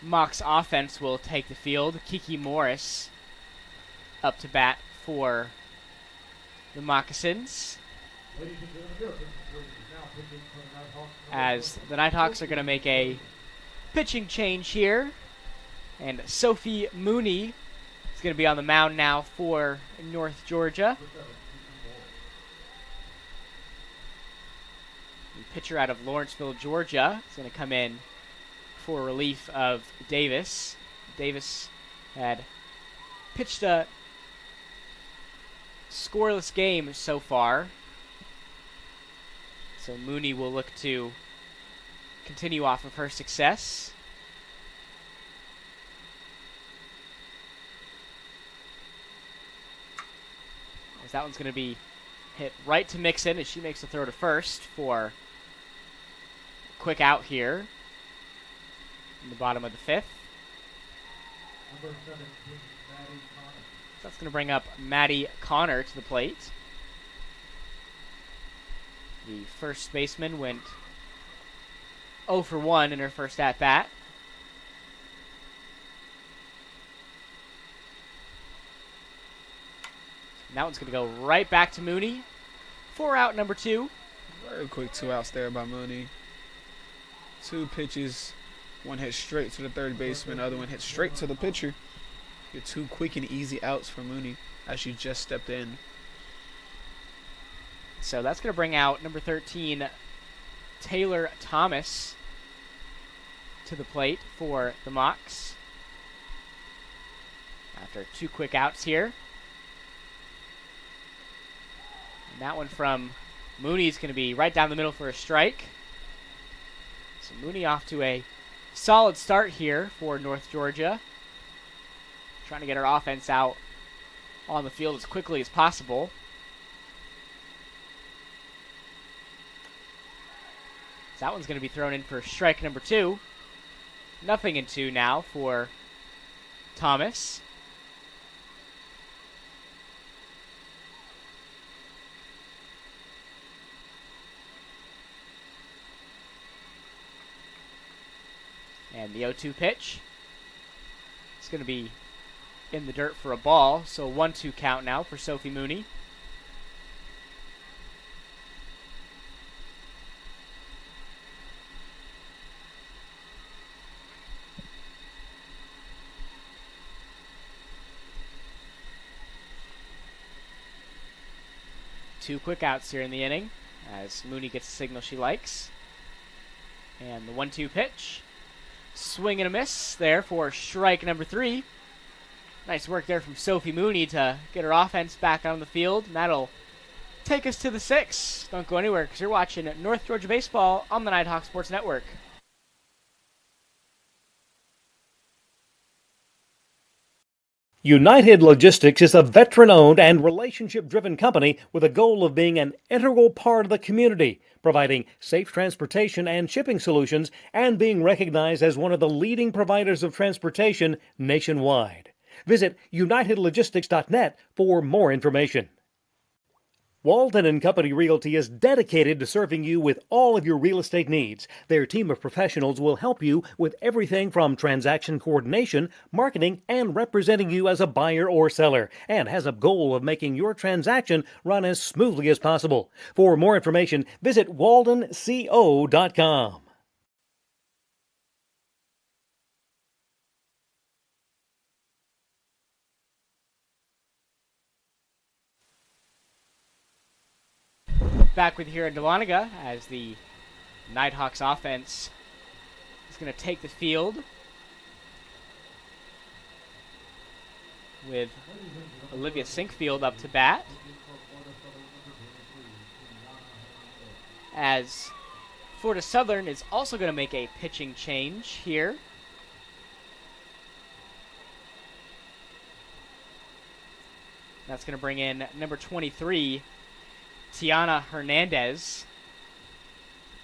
Mocs offense will take the field. Kiki Morris up to bat for the Moccasins. As the Nighthawks are going to make a pitching change here. And Sophie Mooney is going to be on the mound now for North Georgia. The pitcher out of Lawrenceville, Georgia is going to come in for relief of Davis. Davis had pitched a scoreless game so far. So Mooney will look to continue off of her success. As that one's going to be hit right to Mixon as she makes the throw to first for a quick out here in the bottom of the fifth. So that's going to bring up Maddie Connor to the plate. The first baseman went 0 for 1 in her first at-bat. And that one's going to go right back to Mooney. 4 out, number 2. Very quick 2 outs there by Mooney. 2 pitches. One hit straight to the third baseman. The other one hit straight to the pitcher. Get 2 quick and easy outs for Mooney as she just stepped in. So that's going to bring out number 13, Taylor Thomas, to the plate for the Mocs. After 2 quick outs here. And that one from Mooney is going to be right down the middle for a strike. So Mooney off to a solid start here for North Georgia. Trying to get her offense out on the field as quickly as possible. So that one's going to be thrown in for strike number 2. 0-2 now for Thomas. And the 0-2 pitch. It's going to be in the dirt for a ball. So 1-2 count now for Sophie Mooney. Two quick outs here in the inning as Mooney gets the signal she likes. And the 1-2 pitch. Swing and a miss there for strike number 3. Nice work there from Sophie Mooney to get her offense back on the field. And that'll take us to the 6th. Don't go anywhere because you're watching North Georgia Baseball on the Nighthawk Sports Network. United Logistics is a veteran-owned and relationship-driven company with a goal of being an integral part of the community, providing safe transportation and shipping solutions, and being recognized as one of the leading providers of transportation nationwide. Visit unitedlogistics.net for more information. Walden & Company Realty is dedicated to serving you with all of your real estate needs. Their team of professionals will help you with everything from transaction coordination, marketing, and representing you as a buyer or seller, and has a goal of making your transaction run as smoothly as possible. For more information, visit waldenco.com. Back with you here in Dahlonega as the Nighthawks offense is going to take the field with Olivia Sinkfield up to bat. As Florida Southern is also going to make a pitching change here. That's going to bring in number 23, Tiana Hernandez,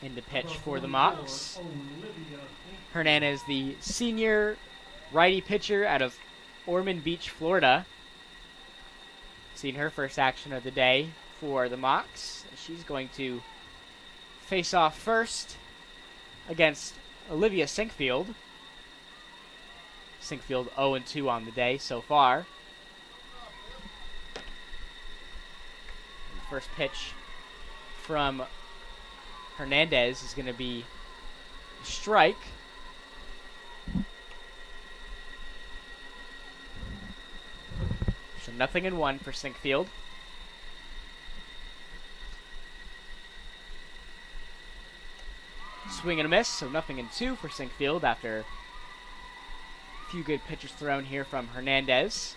in to pitch for the Mocs. Hernandez, the senior righty pitcher out of Ormond Beach, Florida. Seen her first action of the day for the Mocs. She's going to face off first against Olivia Sinkfield. Sinkfield 0-2 on the day so far. And the first pitch from Hernandez is going to be a strike. So 0-1 for Sinkfield. Swing and a miss, so 0-2 for Sinkfield after a few good pitches thrown here from Hernandez.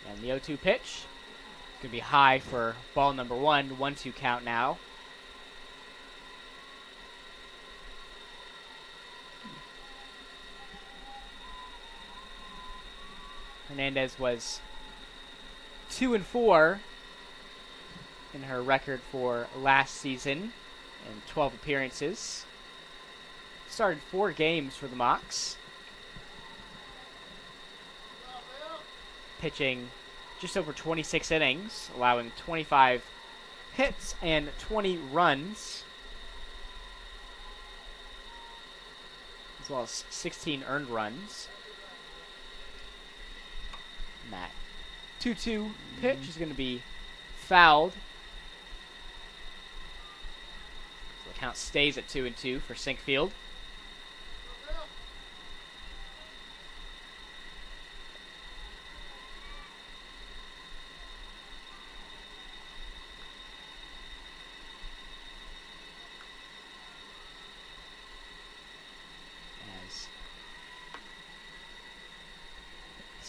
And the 0-2 pitch is going to be high for ball number 1, 1-2 count now. Hernandez was 2-4 in her record for last season in 12 appearances. Started 4 games for the Mocs. Pitching just over 26 innings, allowing 25 hits and 20 runs, as well as 16 earned runs. And that 2-2 pitch is going to be fouled. So the count stays at 2-2 for Sinkfield.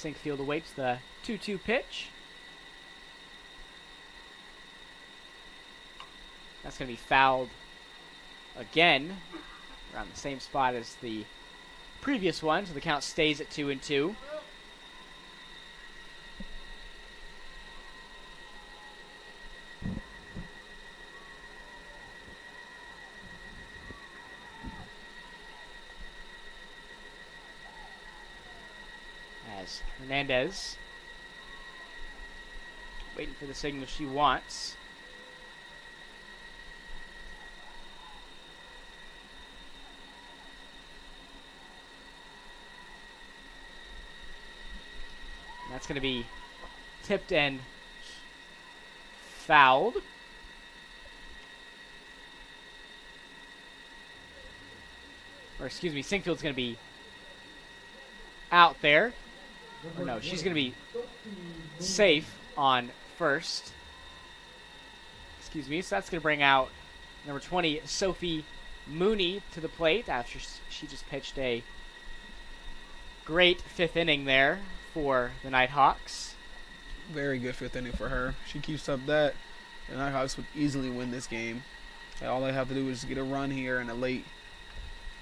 Sinkfield awaits the 2-2 pitch. That's going to be fouled again, around the same spot as the previous one, so the count stays at 2-2. As Hernandez waiting for the signal she wants. And that's going to be tipped and fouled. Or excuse me, Sinkfield's going to be out there. Or no, she's going to be safe on first. Excuse me. So that's going to bring out number 20, Sophie Mooney, to the plate after she just pitched a great 5th inning there for the Nighthawks. Very good 5th inning for her. She keeps up that, the Nighthawks would easily win this game. And all they have to do is get a run here in a late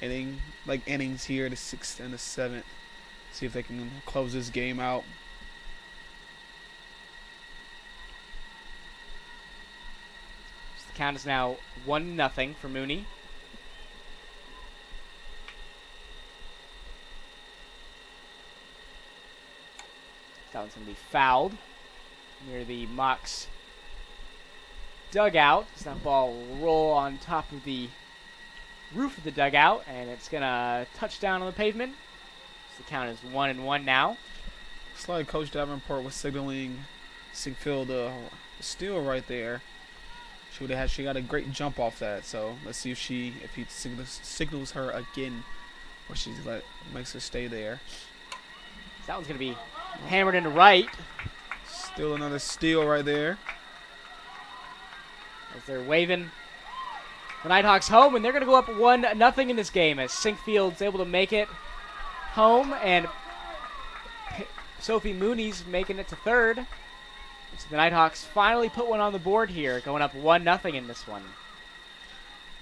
inning, like innings here, the 6th and the 7th. See if they can close this game out. So the count is now 1-0 for Mooney. That one's going to be fouled near the Mocs dugout. Does that ball roll on top of the roof of the dugout, and it's going to touch down on the pavement. The count is 1-1 now. Looks like Coach Davenport was signaling Sinkfield a steal right there. She got a great jump off that. So let's see if he signals her again, or makes her stay there. That one's gonna be hammered into right. Still another steal right there. As they're waving the Nighthawks home, and they're gonna go up 1-0 in this game as Sinkfield's able to make it home, and Sophie Mooney's making it to third. So the Nighthawks finally put one on the board here, going up 1-0 in this one.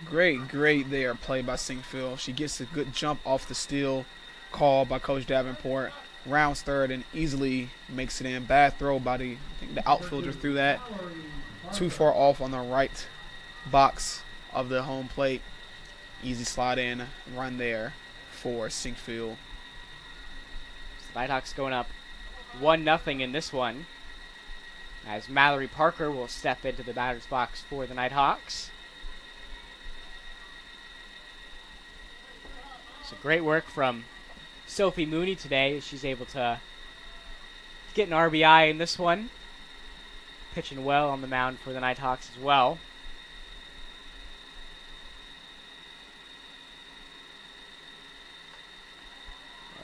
Great there play by Sinkfield. She gets a good jump off the steal call by Coach Davenport, rounds third, and easily makes it in. Bad throw by I think the outfielder threw that too far off on the right box of the home plate. Easy slide in, run there. for Sinkfield. So the Nighthawks going up 1-0 in this one, as Mallory Parker will step into the batter's box for the Nighthawks. So great work from Sophie Mooney today. She's able to get an RBI in this one. Pitching well on the mound for the Nighthawks as well.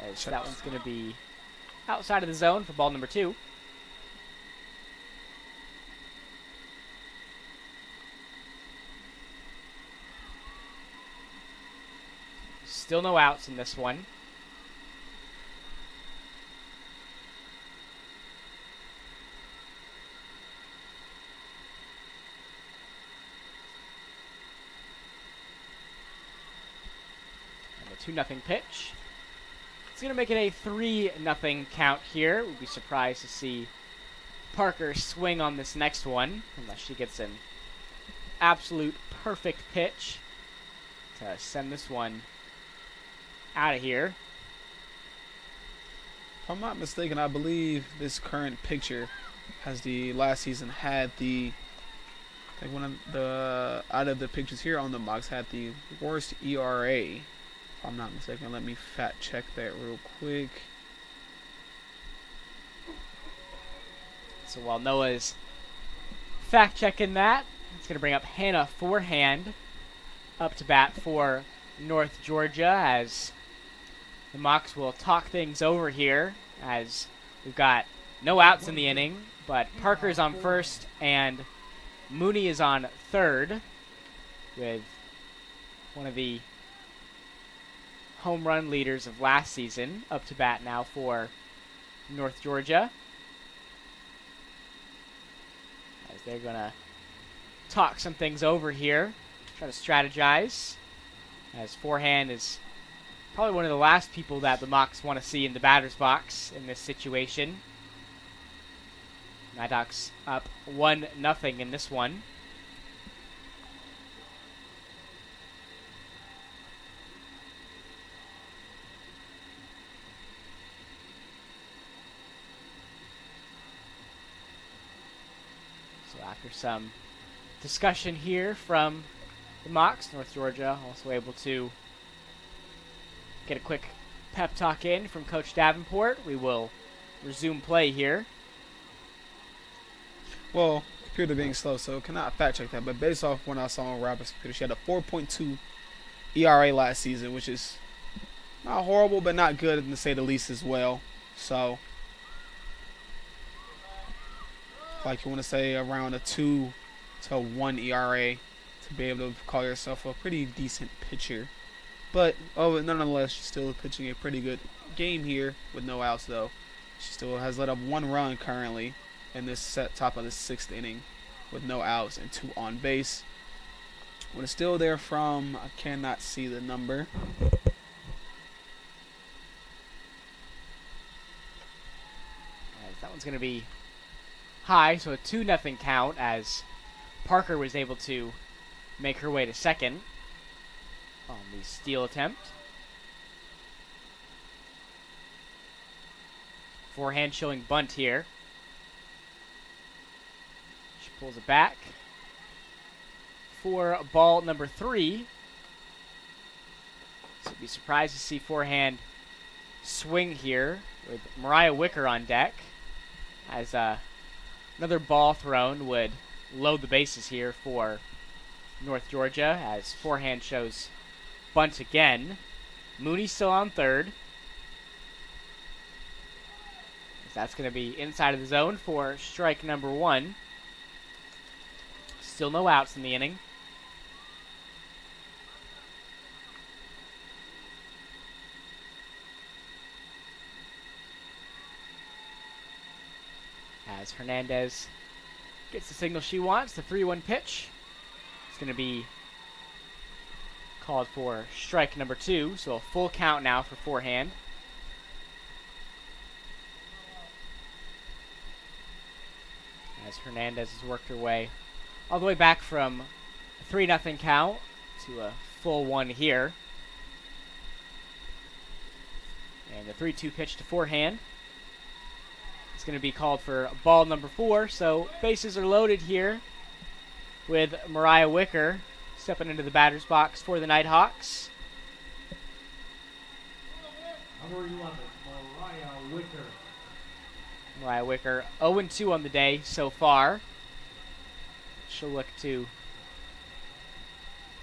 As that one's going to be outside of the zone for ball number 2. Still no outs in this one. And a 2-0 pitch. It's going to make it a 3-0 count here. We'd be surprised to see Parker swing on this next one, unless she gets an absolute perfect pitch to send this one out of here. If I'm not mistaken, I believe this current picture has the last season had the, I think one of the out of the pictures here on the box had the worst ERA. If I'm not mistaken, let me fact check that real quick. So while Noah's fact checking that, it's going to bring up Hannah Forehand up to bat for North Georgia, as the Mocs will talk things over here, as we've got no outs in the inning, but Parker's on first and Mooney is on third, with one of the home run leaders of last season up to bat now for North Georgia, as they're going to talk some things over here, try to strategize, as Forehand is probably one of the last people that the Mocs want to see in the batter's box in this situation. Nighthawks up 1-0 in this one. So after some discussion here from the Mocs, North Georgia also able to get a quick pep talk in from Coach Davenport. We will resume play here. Well, computer being slow, so cannot fact check that. But based off when I saw on Robert's computer, she had a 4.2 ERA last season, which is not horrible, but not good to say the least as well. So, like you want to say around a 2 to 1 ERA to be able to call yourself a pretty decent pitcher. But nonetheless, she's still pitching a pretty good game here with no outs, though. She still has let up 1 run currently in this top of the 6th inning with no outs and 2 on base. When it's still there from, I cannot see the number. That one's going to be high, so a 2-0 count, as Parker was able to make her way to second on the steal attempt. Forehand showing bunt here. She pulls it back for ball number 3. So be surprised to see Forehand swing here with Mariah Wicker on deck, as another ball thrown would load the bases here for North Georgia, as Forehand shows bunt again. Mooney still on third. That's going to be inside of the zone for strike number 1. Still no outs in the inning. As Hernandez gets the signal she wants, the 3-1 pitch. It's going to be called for strike number 2, so a full count now for Forehand. As Hernandez has worked her way all the way back from a 3-0 count to a full 1 here. And the 3-2 pitch to forehand. It's going to be called for ball number 4. So bases are loaded here with Mariah Wicker stepping into the batter's box for the Nighthawks. Number 11, Mariah Wicker. Mariah Wicker 0-2 on the day so far. She'll look to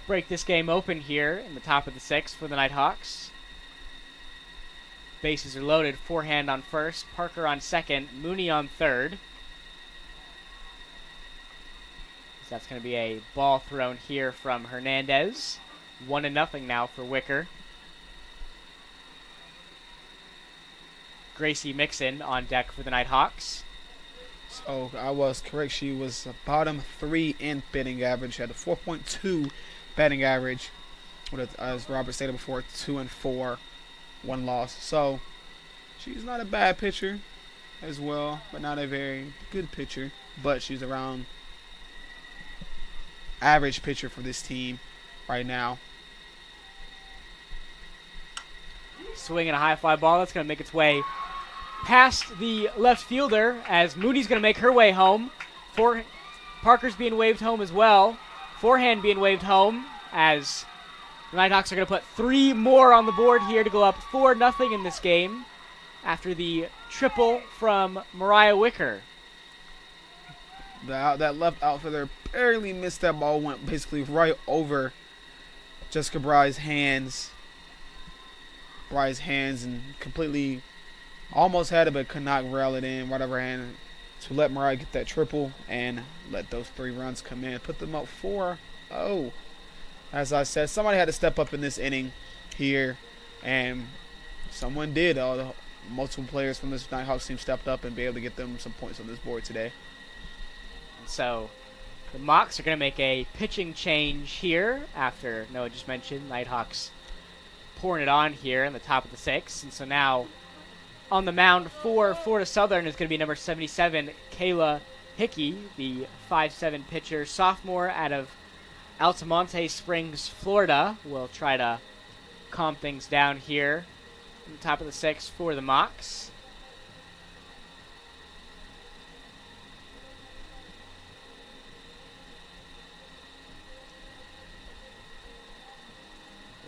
break this game open here in the top of the 6th for the Nighthawks. Bases are loaded. Forehand on first, Parker on second, Mooney on third. So that's going to be a ball thrown here from Hernandez. 1-0 now for Wicker. Gracie Mixon on deck for the Nighthawks. So I was correct. She was bottom 3 in batting average. She had a 4.2 batting average. As Robert stated before, 2-4. 1 loss. So she's not a bad pitcher as well, but not a very good pitcher. But she's around average pitcher for this team right now. Swinging a high fly ball. That's going to make its way past the left fielder as Mooney's going to make her way home. Parker's being waved home as well. Forehand being waved home as the Nighthawks are going to put 3 more on the board here to go up 4-0 in this game after the triple from Mariah Wicker. That left outfielder barely missed that ball, went basically right over Jessica Bry's hands. And completely almost had it, but could not rail it in right over her hand to let Mariah get that triple and let those 3 runs come in. Put them up 4-0. As I said, somebody had to step up in this inning here, and someone did. All the multiple players from this Nighthawks team stepped up and be able to get them some points on this board today. And so the Mocs are going to make a pitching change here after Noah just mentioned Nighthawks pouring it on here in the top of the 6th. And so now on the mound for Florida Southern is going to be number 77, Kayla Hickey, the 5'7" pitcher, sophomore out of Altamonte Springs, Florida. Will try to calm things down here on the top of the 6th for the Mocs.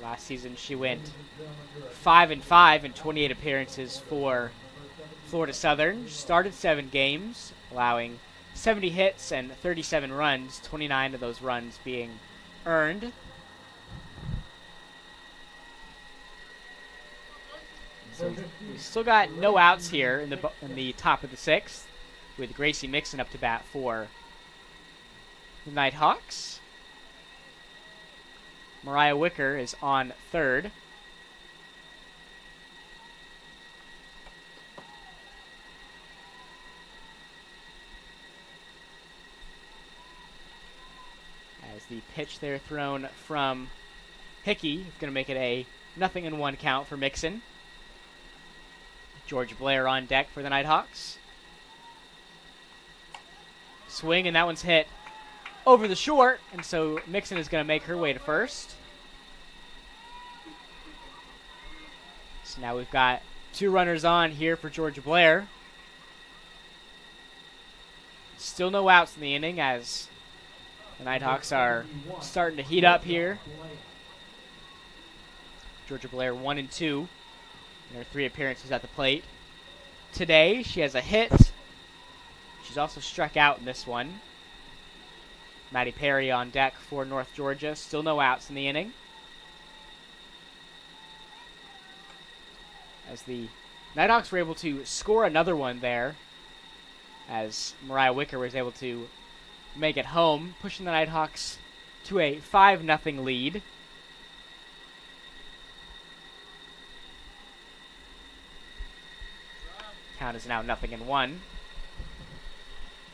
Last season she went 5-5 in 28 appearances for Florida Southern. Started 7 games, allowing 70 hits and 37 runs, 29 of those runs being earned. So we still got no outs here in the top of the 6th, with Gracie Mixon up to bat for the Nighthawks. Mariah Wicker is on third. As the pitch there thrown from Hickey is going to make it a 0-1 count for Mixon. George Blair on deck for the Nighthawks. Swing, and that one's hit over the short, and so Mixon is going to make her way to first. So now we've got 2 runners on here for Georgia Blair. Still no outs in the inning as the Nighthawks are starting to heat up here. Georgia Blair 1-2 in her 3 appearances at the plate. Today she has a hit. She's also struck out in this one. Maddie Perry on deck for North Georgia. Still no outs in the inning. As the Nighthawks were able to score another one there, as Mariah Wicker was able to make it home, pushing the Nighthawks to a 5-0 lead. Count is now 0-1.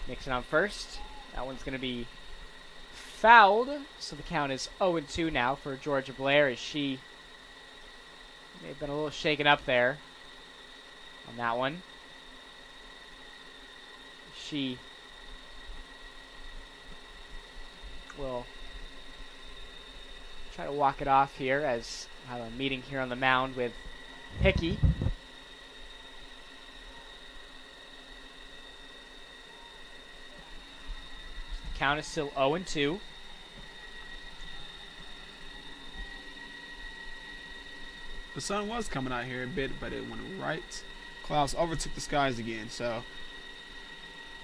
Mixon on first. That one's going to be fouled, so the count is 0-2 now for Georgia Blair, as she may have been a little shaken up there on that one. She will try to walk it off here as I have a meeting here on the mound with Hickey. Count is still 0-2. The sun was coming out here a bit, but it went right. Clouds overtook the skies again, so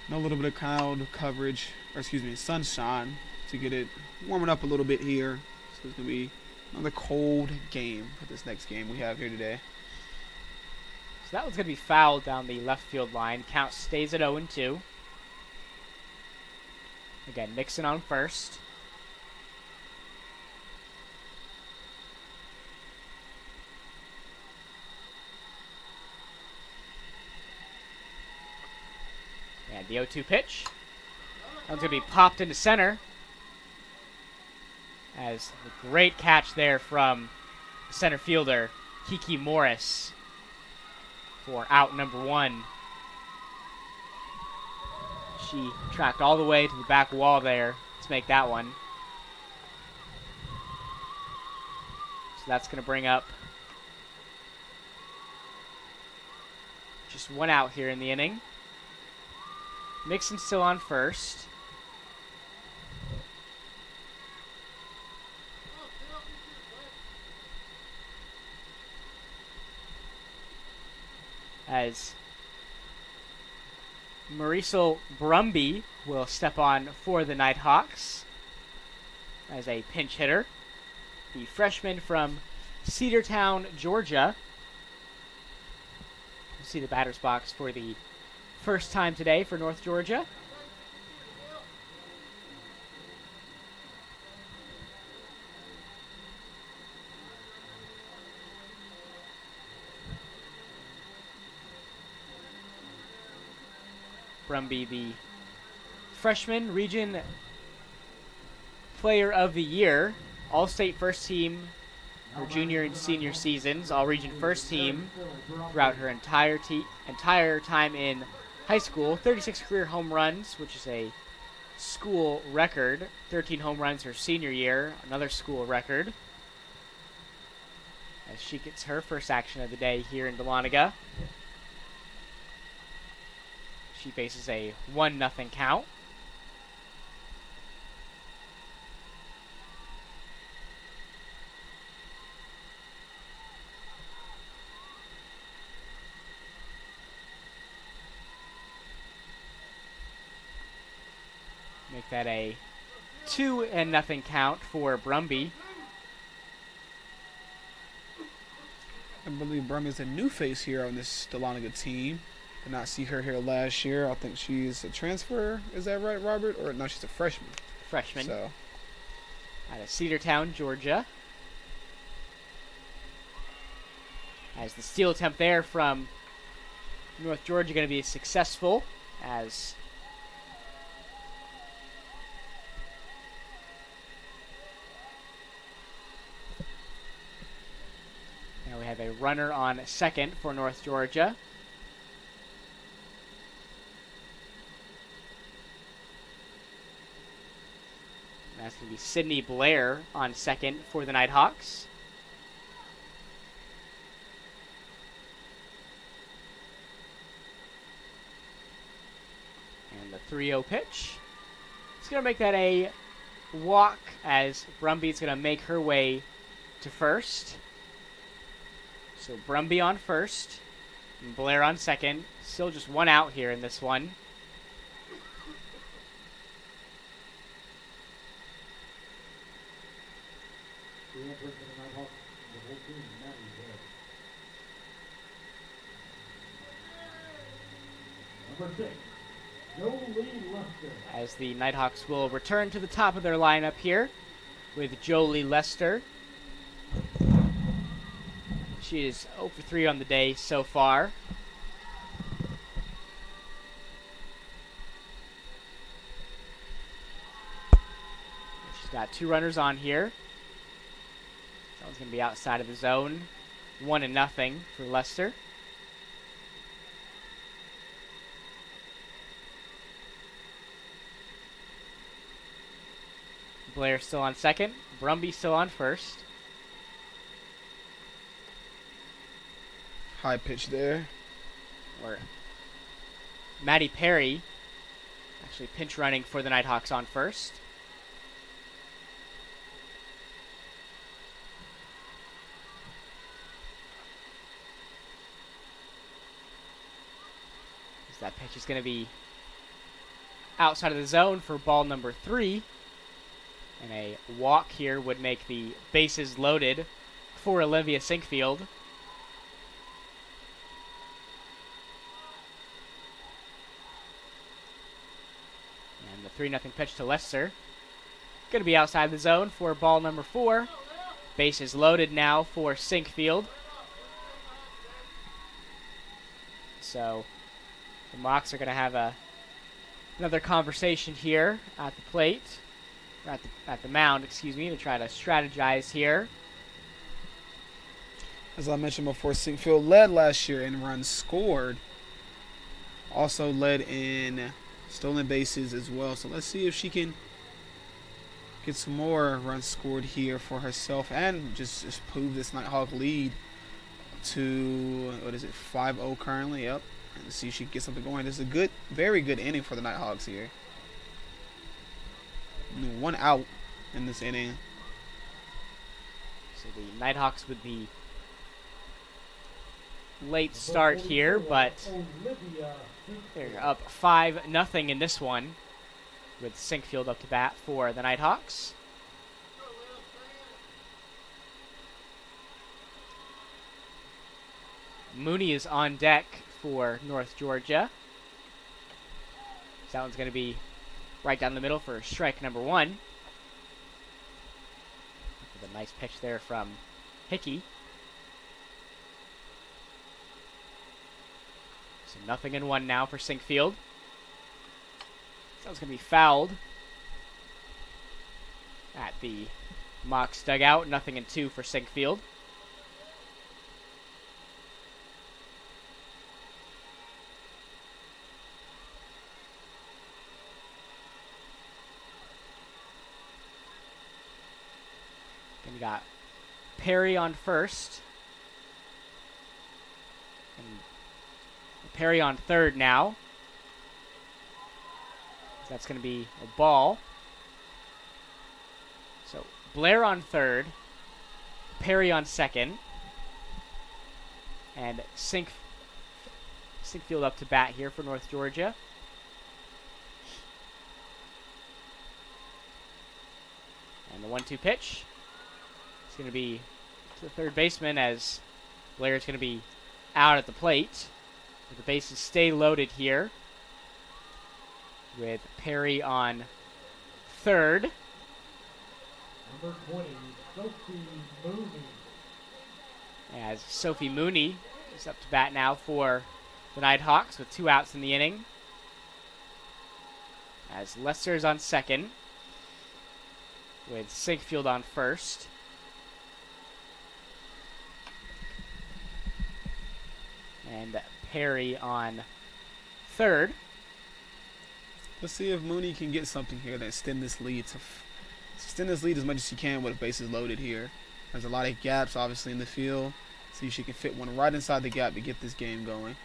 no little bit of cloud coverage, or excuse me, sunshine to get it warming up a little bit here. So it's going to be another cold game for this next game we have here today. So that one's going to be fouled down the left field line. Count stays at 0-2. Again, Nixon on first. And the 0-2 pitch. That one's going to be popped into center. As a great catch there from center fielder Kiki Morris for out number 1. She tracked all the way to the back wall there to make that one. So that's going to bring up just 1 out here in the inning. Nixon still on first. As Marisol Brumby will step on for the Nighthawks as a pinch hitter. The freshman from Cedartown, Georgia. We'll see the batter's box for the first time today for North Georgia. Brumby, the freshman region player of the year, all-state first team her junior and senior seasons, all-region first team throughout her entire time in high school. 36 career home runs, which is a school record. 13 home runs her senior year, another school record. As she gets her first action of the day here in Dahlonega. She faces a 1-0 count. Make that a 2-0 count for Brumby. I believe Brumby is a new face here on this Dahlonega team. Did not see her here last year. I think she's a transfer. Is that right, Robert? Or no, she's a freshman. Freshman. So, out of Cedartown, Georgia. As the steal attempt there from North Georgia going to be successful, as now we have a runner on second for North Georgia. That's going to be Sydney Blair on second for the Nighthawks. And the 3-0 pitch. It's going to make that a walk as Brumby's going to make her way to first. So Brumby on first and Blair on second. Still just 1 out here in this one. As the Nighthawks will return to the top of their lineup here with Jolie Lester. She is 0 for 3 on the day so far. She's got 2 runners on here. That one's going to be outside of the zone. 1-0 for Lester. Blair still on second. Brumby still on first. high pitch there. Or Maddie Perry Actually, pinch running for the Nighthawks on first. As that pitch is going to be outside of the zone for ball number 3. And a walk here would make the bases loaded for Olivia Sinkfield. And the 3-0 pitch to Lester. Going to be outside the zone for ball number 4. Bases loaded now for Sinkfield. So the Mocs are going to have another conversation here at the plate. At the mound, excuse me, to try to strategize here. As I mentioned before, Sinkfield led last year in runs scored. Also led in stolen bases as well. So let's see if she can get some more runs scored here for herself and just prove this Nighthawk lead to, 5-0 currently. Yep. And see if she can get something going. This is a very good inning for the Nighthawks here. 1 out in this inning. So the Nighthawks with the late start here, but they're up 5-0 in this one, with Sinkfield up to bat for the Nighthawks. Mooney is on deck for North Georgia. So that one's going to be right down the middle for strike number 1. With a nice pitch there from Hickey. So 0-1 now for Sinkfield. That one's going to be fouled at the Mocs dugout. 0-2 for Sinkfield. We got Perry on first. And Perry on third now. That's going to be a ball. So Blair on third. Perry on second. And Sinkfield up to bat here for North Georgia. And the 1-2 pitch. It's going to be to the third baseman as Blair's going to be out at the plate. The bases stay loaded here with Perry on third. Number 20, Sophie Mooney. As Sophie Mooney is up to bat now for the Nighthawks with 2 outs in the inning. As Lester is on second with Sinkfield on first. And Perry on third. Let's see if Mooney can get something here to extend this lead. Extend this lead as much as she can with bases loaded here. There's a lot of gaps, obviously, in the field. See if she can fit one right inside the gap to get this game going.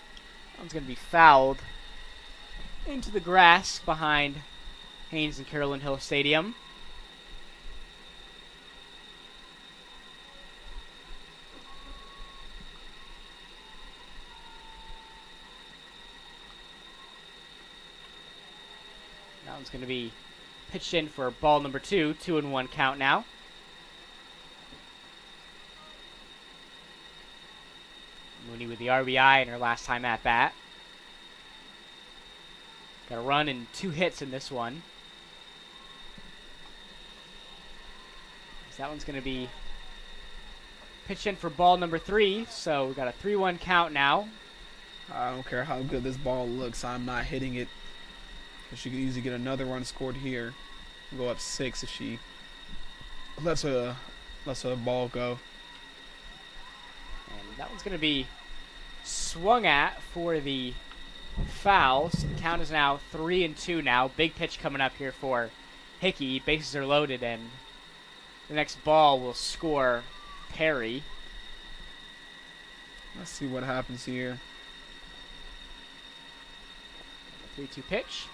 That one's going to be fouled into the grass behind Haynes and Carolyn Hill Stadium. That one's going to be pitched in for ball number 2. 2-1 count now. Mooney with the RBI in her last time at bat. Got a run and 2 hits in this one. So that one's going to be pitched in for ball number 3. So we've got a 3-1 count now. I don't care how good this ball looks. I'm not hitting it. She could easily get another run scored here. Go up 6 if she lets her ball go. And that one's going to be swung at for the foul. So the count is now 3-2 now. Big pitch coming up here for Hickey. Bases are loaded, and the next ball will score Perry. Let's see what happens here. 3-2 pitch.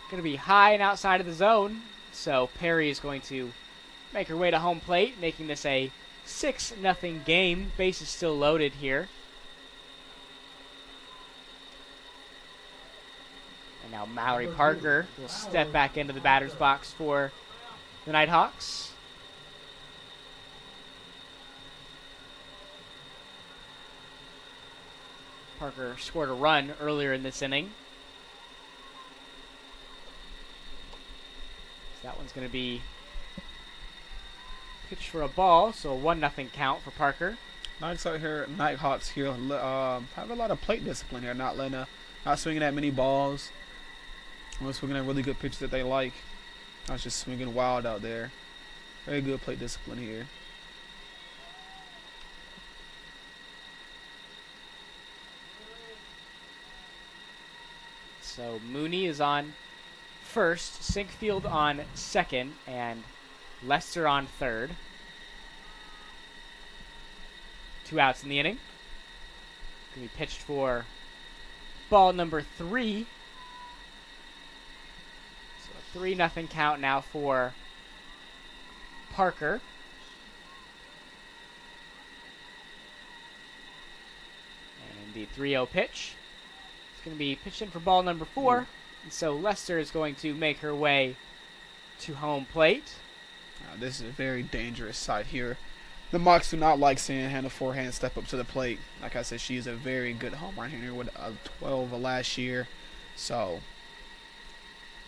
going to be high and outside of the zone. So Perry is going to make her way to home plate, making this a 6-0 game. Base is still loaded here. And now Mallory Parker will step back into the batter's box for the Nighthawks. Parker scored a run earlier in this inning. So that one's going to be pitched for a ball, so a 1-0 count for Parker. Nighthawks here have a lot of plate discipline here, not swinging that many balls. We're swinging at really good pitches that they like. Not just swinging wild out there. Very good plate discipline here. So Mooney is on first, Sinkfield on second, and Lester on third. 2 outs in the inning. Going to be pitched for ball number 3. So a 3-0 count now for Parker. And the 3-0 pitch. It's going to be pitched in for ball number 4. And so Lester is going to make her way to home plate. This is a very dangerous side here. The Mocs do not like seeing Hannah Forehand step up to the plate. Like I said, she is a very good home run hitter with a 12 last year. So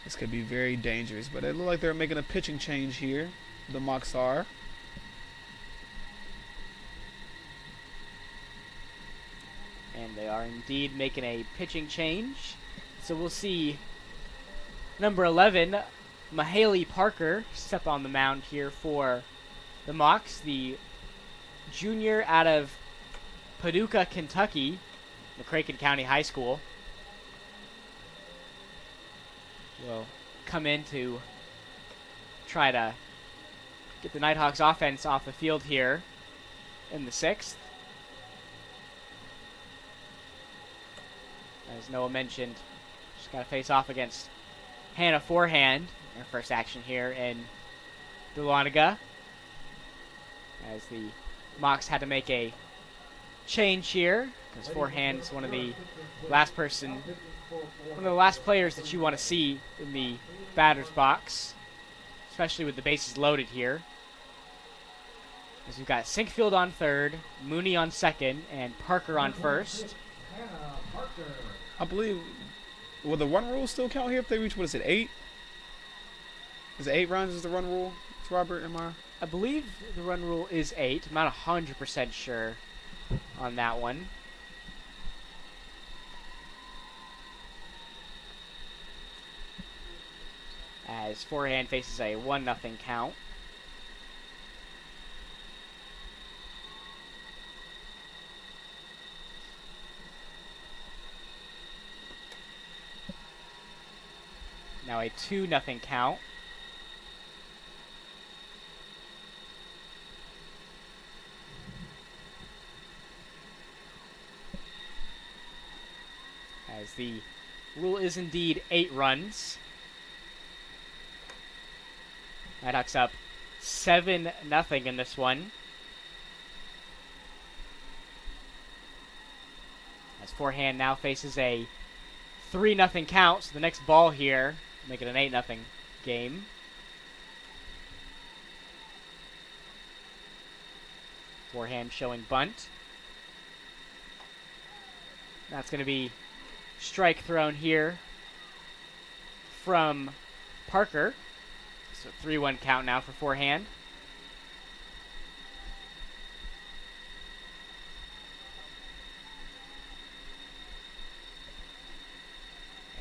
this could be very dangerous. But it looks like they're making a pitching change here. The Mocs are. And they are indeed making a pitching change. So we'll see number 11, Mahaley Parker, step on the mound here for the Mocs, the junior out of Paducah, Kentucky, McCracken County High School. Will come in to try to get the Nighthawks offense off the field here in the 6th. As Noah mentioned, she's got to face off against Hannah Forehand, her first action here in Dahlonega, as the Mocs had to make a change here, because Forehand is one of the last players that you want to see in the batter's box, especially with the bases loaded here. As we've got Sinkfield on third, Mooney on second, and Parker on first. I believe, will the run rule still count here if they reach, 8? Is it 8 runs is the run rule? Robert, I believe the run rule is 8. I'm not 100% sure on that one. As Forehand faces a 1-0 count. Now a 2-0 count. As the rule is indeed 8 runs. Nighthawks up 7-0 in this one. As Forehand now faces a 3-0 count, so the next ball here, make it an 8-0 game. Forehand showing bunt. That's going to be strike thrown here from Parker. So 3-1 count now for Forehand.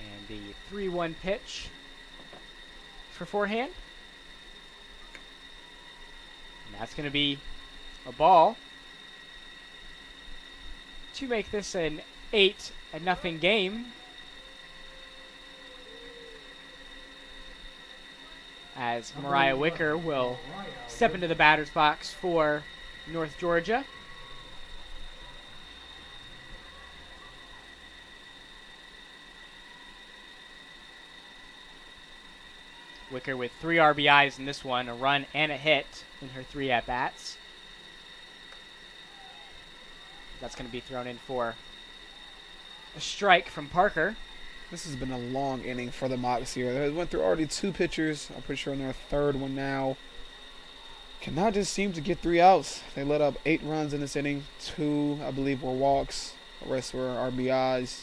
And the 3-1 pitch for Forehand. And that's going to be a ball to make this an 8-0 game. As Mariah Wicker will step into the batter's box for North Georgia. Wicker with 3 RBIs in this one, a run and a hit in her 3 at-bats. That's going to be thrown in for a strike from Parker. This has been a long inning for the Mocs here. They went through already 2 pitchers. I'm pretty sure in their 3rd one now. Cannot just seem to get 3 outs. They let up 8 runs in this inning. 2, I believe, were walks. The rest were RBIs.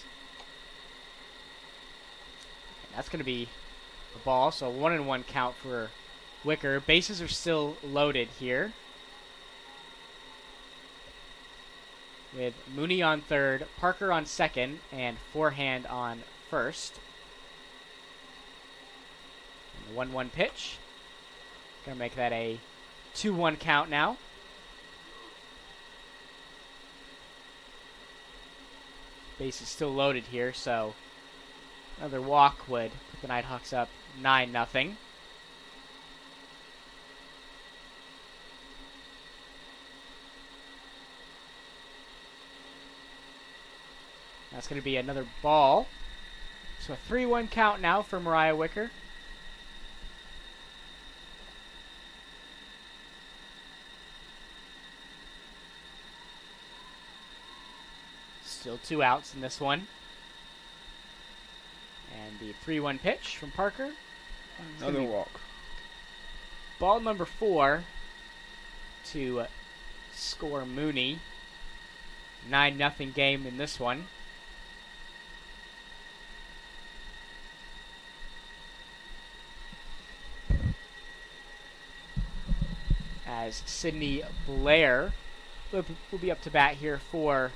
That's going to be a ball, so 1-1 count for Wicker. Bases are still loaded here, with Mooney on 3rd, Parker on 2nd, and Forehand on 1st. And the 1-1 pitch. Gonna make that a 2-1 count now. Base is still loaded here, so another walk would put the Nighthawks up 9-0. That's going to be another ball. So a 3-1 count now for Mariah Wicker. Still 2 outs in this one. And the 3-1 pitch from Parker. Another walk. Ball number 4 to score Mooney. 9-0 game in this one. As Sydney Blair will be up to bat here for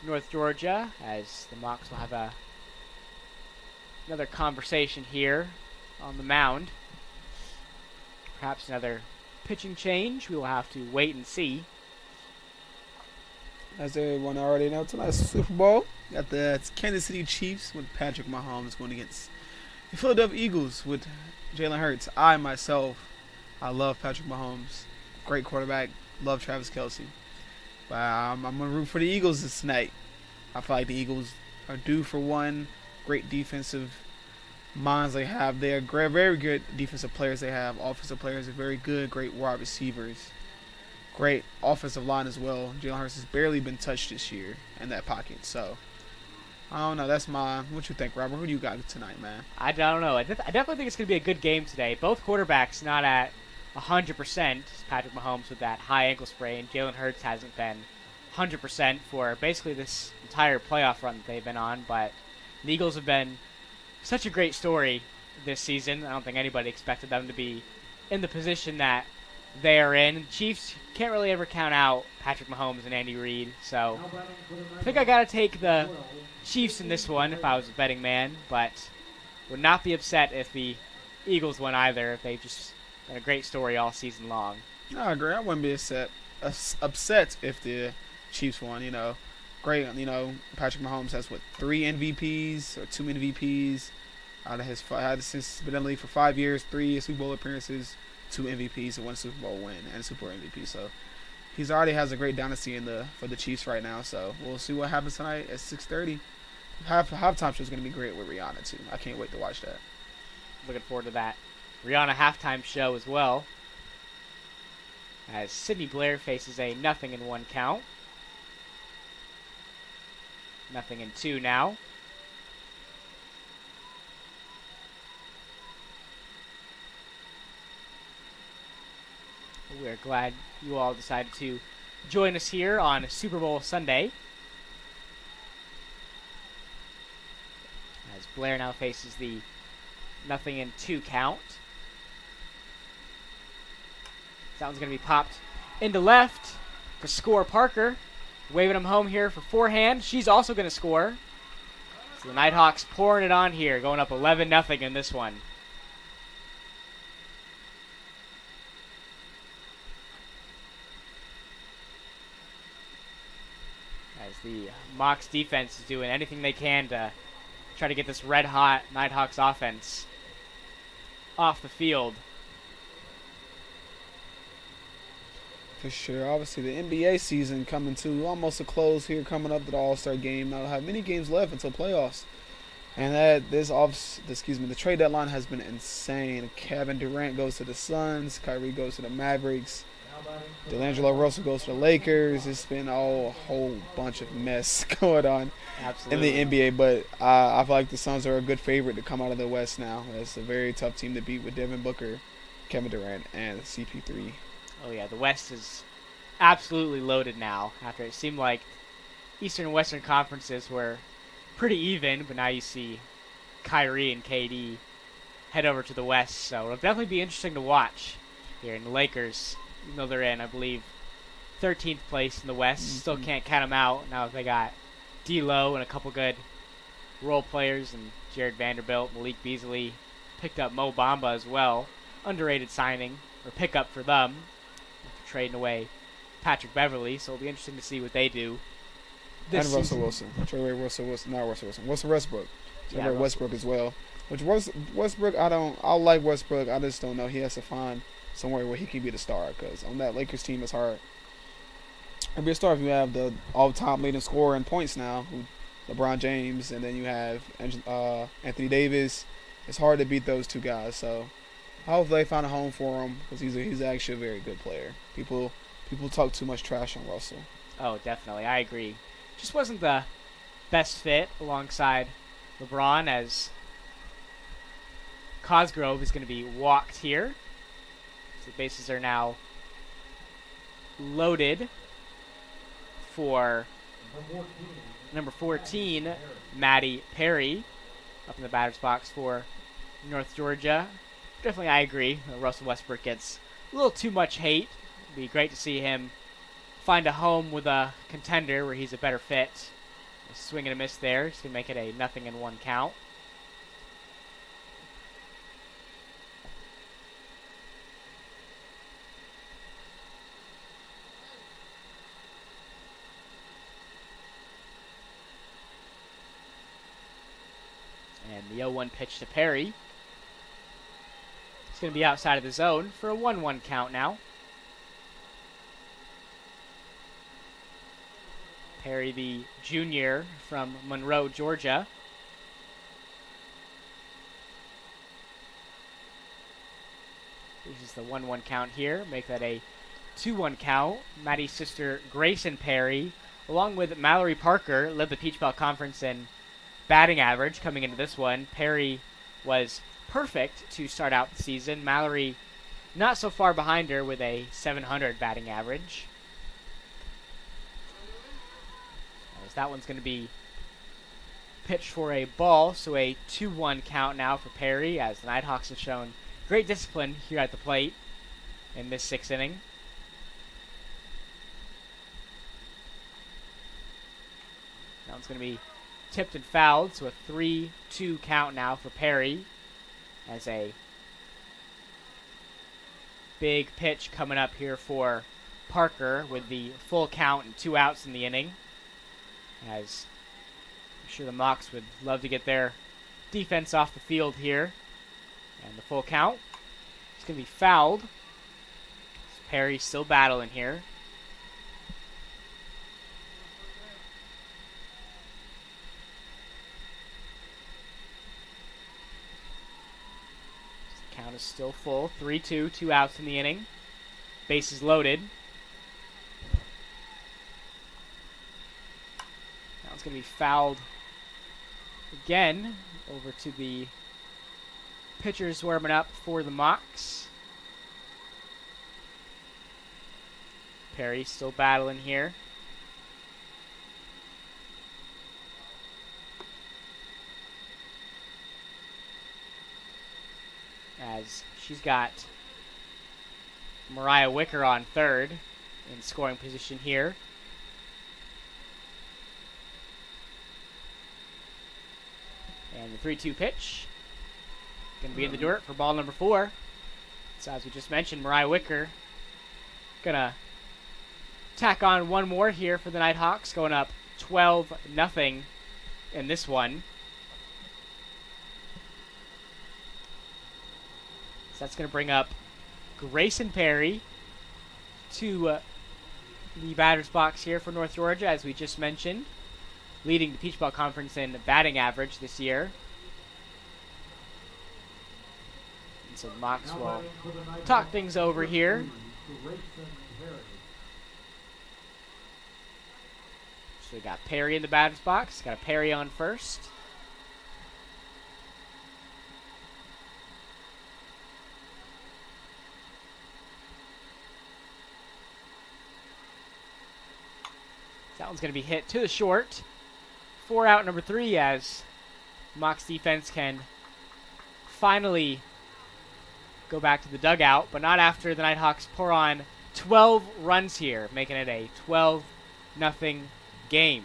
North Georgia, as the Mocs will have another conversation here on the mound. Perhaps another pitching change. We will have to wait and see. As everyone already knows, tonight's Super Bowl. Got the Kansas City Chiefs with Patrick Mahomes going against the Philadelphia Eagles with Jalen Hurts. I love Patrick Mahomes. Great quarterback. Love Travis Kelce. But I'm going to root for the Eagles this night. I feel like the Eagles are due for one. Great defensive minds they have. They are very good defensive players they have. Offensive players are very good. Great wide receivers. Great offensive line as well. Jalen Hurts has barely been touched this year in that pocket. So, I don't know. That's what you think, Robert? Who do you got tonight, man? I don't know. I definitely think it's going to be a good game today. Both quarterbacks not at 100%. Patrick Mahomes with that high ankle sprain. Jalen Hurts hasn't been 100% for basically this entire playoff run that they've been on. But the Eagles have been such a great story this season. I don't think anybody expected them to be in the position that they are in. The Chiefs can't really ever count out Patrick Mahomes and Andy Reid. So I think I got to take the Chiefs in this one if I was a betting man. But would not be upset if the Eagles won either. They've just been a great story all season long. I agree. I wouldn't be upset if the Chiefs won. Great. Patrick Mahomes has 3 MVPs or 2 MVPs out of his since been in the league for 5 years, 3 Super Bowl appearances, 2 MVPs, and 1 Super Bowl win and Super Bowl MVP. So he's already has a great dynasty for the Chiefs right now. So we'll see what happens tonight at 6:30. Halftime show is going to be great with Rihanna too. I can't wait to watch that. Looking forward to that Rihanna halftime show as well. As Sydney Blair faces a 0-1 count. 0-2 now. We're glad you all decided to join us here on Super Bowl Sunday. As Blair now faces the 0-2 count. That one's going to be popped into left to score Parker. Waving him home here for Forehand. She's also going to score. So the Nighthawks pouring it on here, going up 11-0 in this one. As the Mocs defense is doing anything they can to try to get this red-hot Nighthawks offense off the field. For sure. Obviously, the NBA season coming to almost a close here, coming up to the All-Star game. Now, have many games left until playoffs. And the trade deadline has been insane. Kevin Durant goes to the Suns. Kyrie goes to the Mavericks. D'Angelo Russell goes to the Lakers. It's been a whole bunch of mess going on Absolutely. in the NBA. But I feel like the Suns are a good favorite to come out of the West now. It's a very tough team to beat with Devin Booker, Kevin Durant, and CP3. Oh yeah, the West is absolutely loaded now. After it seemed like Eastern and Western conferences were pretty even, but now you see Kyrie and KD head over to the West. So it'll definitely be interesting to watch here. And the Lakers, even though they're in, I believe, 13th place in the West, still can't count them out. Now they got D'Lo and a couple good role players, and Jared Vanderbilt, Malik Beasley, picked up Mo Bamba as well. Underrated signing, or pickup for them, after trading away Patrick Beverly, so it'll be interesting to see what they do. And Russell Wilson. Trade away Russell Wilson. Not Russell Wilson. Russell Westbrook. Trade away Westbrook as well. Which Westbrook, I like Westbrook. I just don't know. He has to find somewhere where he can be the star, because on that Lakers team, it's hard to be a star if you have the all-time leading scorer in points now, LeBron James, and then you have Anthony Davis. It's hard to beat those two guys. So hopefully they find a home for him, because he's actually a very good player. People talk too much trash on Russell. Oh, definitely. I agree. Just wasn't the best fit alongside LeBron, as Cosgrove is going to be walked here. So the bases are now loaded for number 14, Matty Perry, up in the batter's box for North Georgia. Definitely, I agree. Russell Westbrook gets a little too much hate. It'd be great to see him find a home with a contender where he's a better fit. A swing and a miss there. Just going to make it a 0-1 count. And the 0-1 pitch to Perry. He's going to be outside of the zone for a 1-1 count now. Perry, the junior from Monroe, Georgia. This is the 1-1 count here. Make that a 2-1 count. Maddie's sister, Grayson Perry, along with Mallory Parker, led the Peach Belt Conference in batting average coming into this one. Perry was perfect to start out the season. Mallory not so far behind her with a 700 batting average. That one's going to be pitched for a ball, so a 2-1 count now for Perry, as the Nighthawks have shown great discipline here at the plate in this 6th inning. That one's going to be tipped and fouled, so a 3-2 count now for Perry, as a big pitch coming up here for Parker with the full count and 2 outs in the inning. As I'm sure the Mocs would love to get their defense off the field here. And the full count. It's going to be fouled. Perry's still battling here. The count is still full. 3-2, 2 outs in the inning. Bases loaded. It's going to be fouled again over to the pitchers warming up for the Mocs. Perry still battling here. As she's got Mariah Wicker on third in scoring position here. And the 3-2 pitch. Going to be in the dirt for ball number 4. So as we just mentioned, Mariah Wicker going to tack on one more here for the Nighthawks, going up 12-0 in this one. So that's going to bring up Grayson Perry to the batter's box here for North Georgia, as we just mentioned, leading the Peach Belt Conference in batting average this year. So Mox will talk things over here. So we got Perry in the batter's box. Got a Perry on first. That one's going to be hit to the short. 4 out, number 3, as Mox defense can finally go back to the dugout, but not after the Nighthawks pour on 12 runs here, making it a 12-0 game.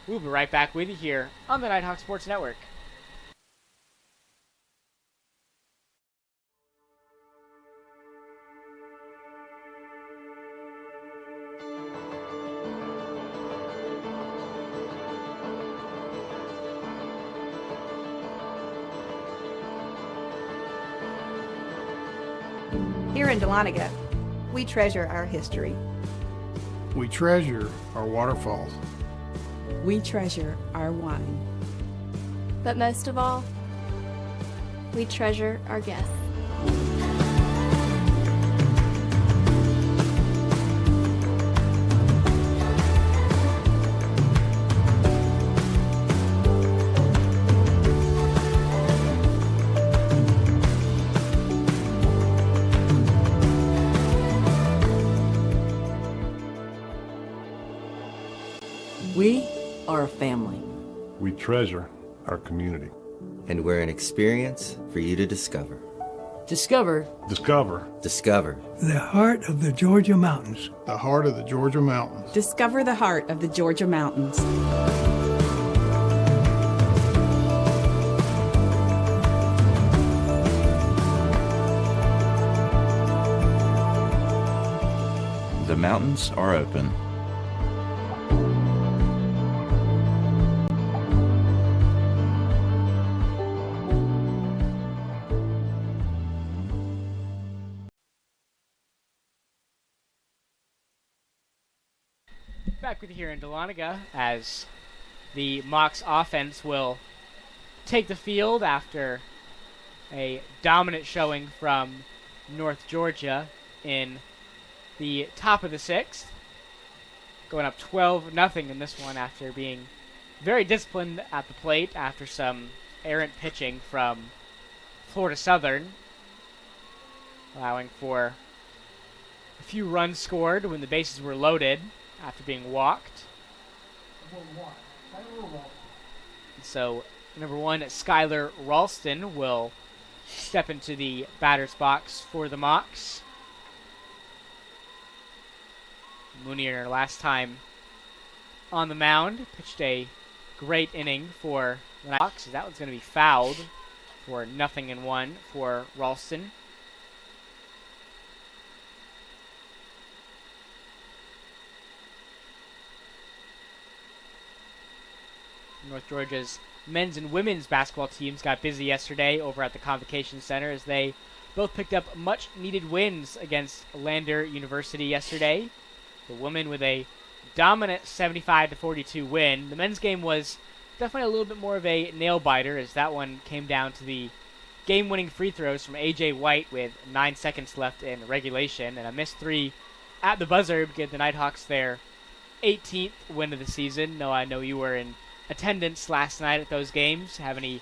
We'll be right back with you here on the Nighthawk Sports Network. Here in Dahlonega, we treasure our history. We treasure our waterfalls. We treasure our wine. But most of all, we treasure our guests. We are a family. We treasure our community. And we're an experience for you to discover. Discover. Discover. Discover. The heart of the Georgia mountains. The heart of the Georgia mountains. Discover the heart of the Georgia mountains. The mountains are open. Back with you here in Dahlonega as the Mox offense will take the field after a dominant showing from North Georgia in the top of the 6th. Going up 12-0 in this one after being very disciplined at the plate after some errant pitching from Florida Southern, allowing for a few runs scored when the bases were loaded after being walked. So, number 1, Skylar Ralston will step into the batter's box for the Mox. Moonier, last time on the mound, pitched a great inning for the Mox. That one's going to be fouled for 0-1 for Ralston. North Georgia's men's and women's basketball teams got busy yesterday over at the Convocation Center as they both picked up much-needed wins against Lander University yesterday. The women with a dominant 75-42 win. The men's game was definitely a little bit more of a nail-biter as that one came down to the game-winning free throws from A.J. White with 9 seconds left in regulation, and a missed 3 at the buzzer to give the Nighthawks their 18th win of the season. No, I know you were in attendance last night at those games. Have any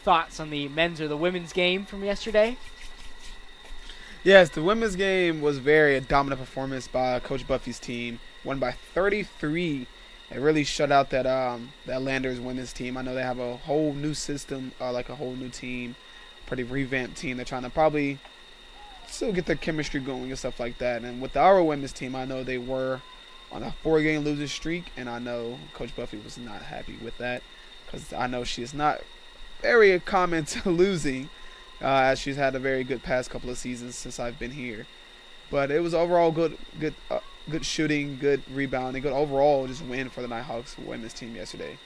thoughts on the men's or the women's game from yesterday? Yes, the women's game was a dominant performance by Coach Buffy's team. Won by 33. It really shut out that Landers women's team. I know they have a whole new system, like a whole new team, pretty revamped team. They're trying to probably still get their chemistry going and stuff like that. And with our women's team, I know they were on a 4-game losing streak, and I know Coach Buffy was not happy with that because I know she is not very common to losing, as she's had a very good past couple of seasons since I've been here. But it was overall good shooting, good rebounding, good overall just win for the Nighthawks women's team yesterday.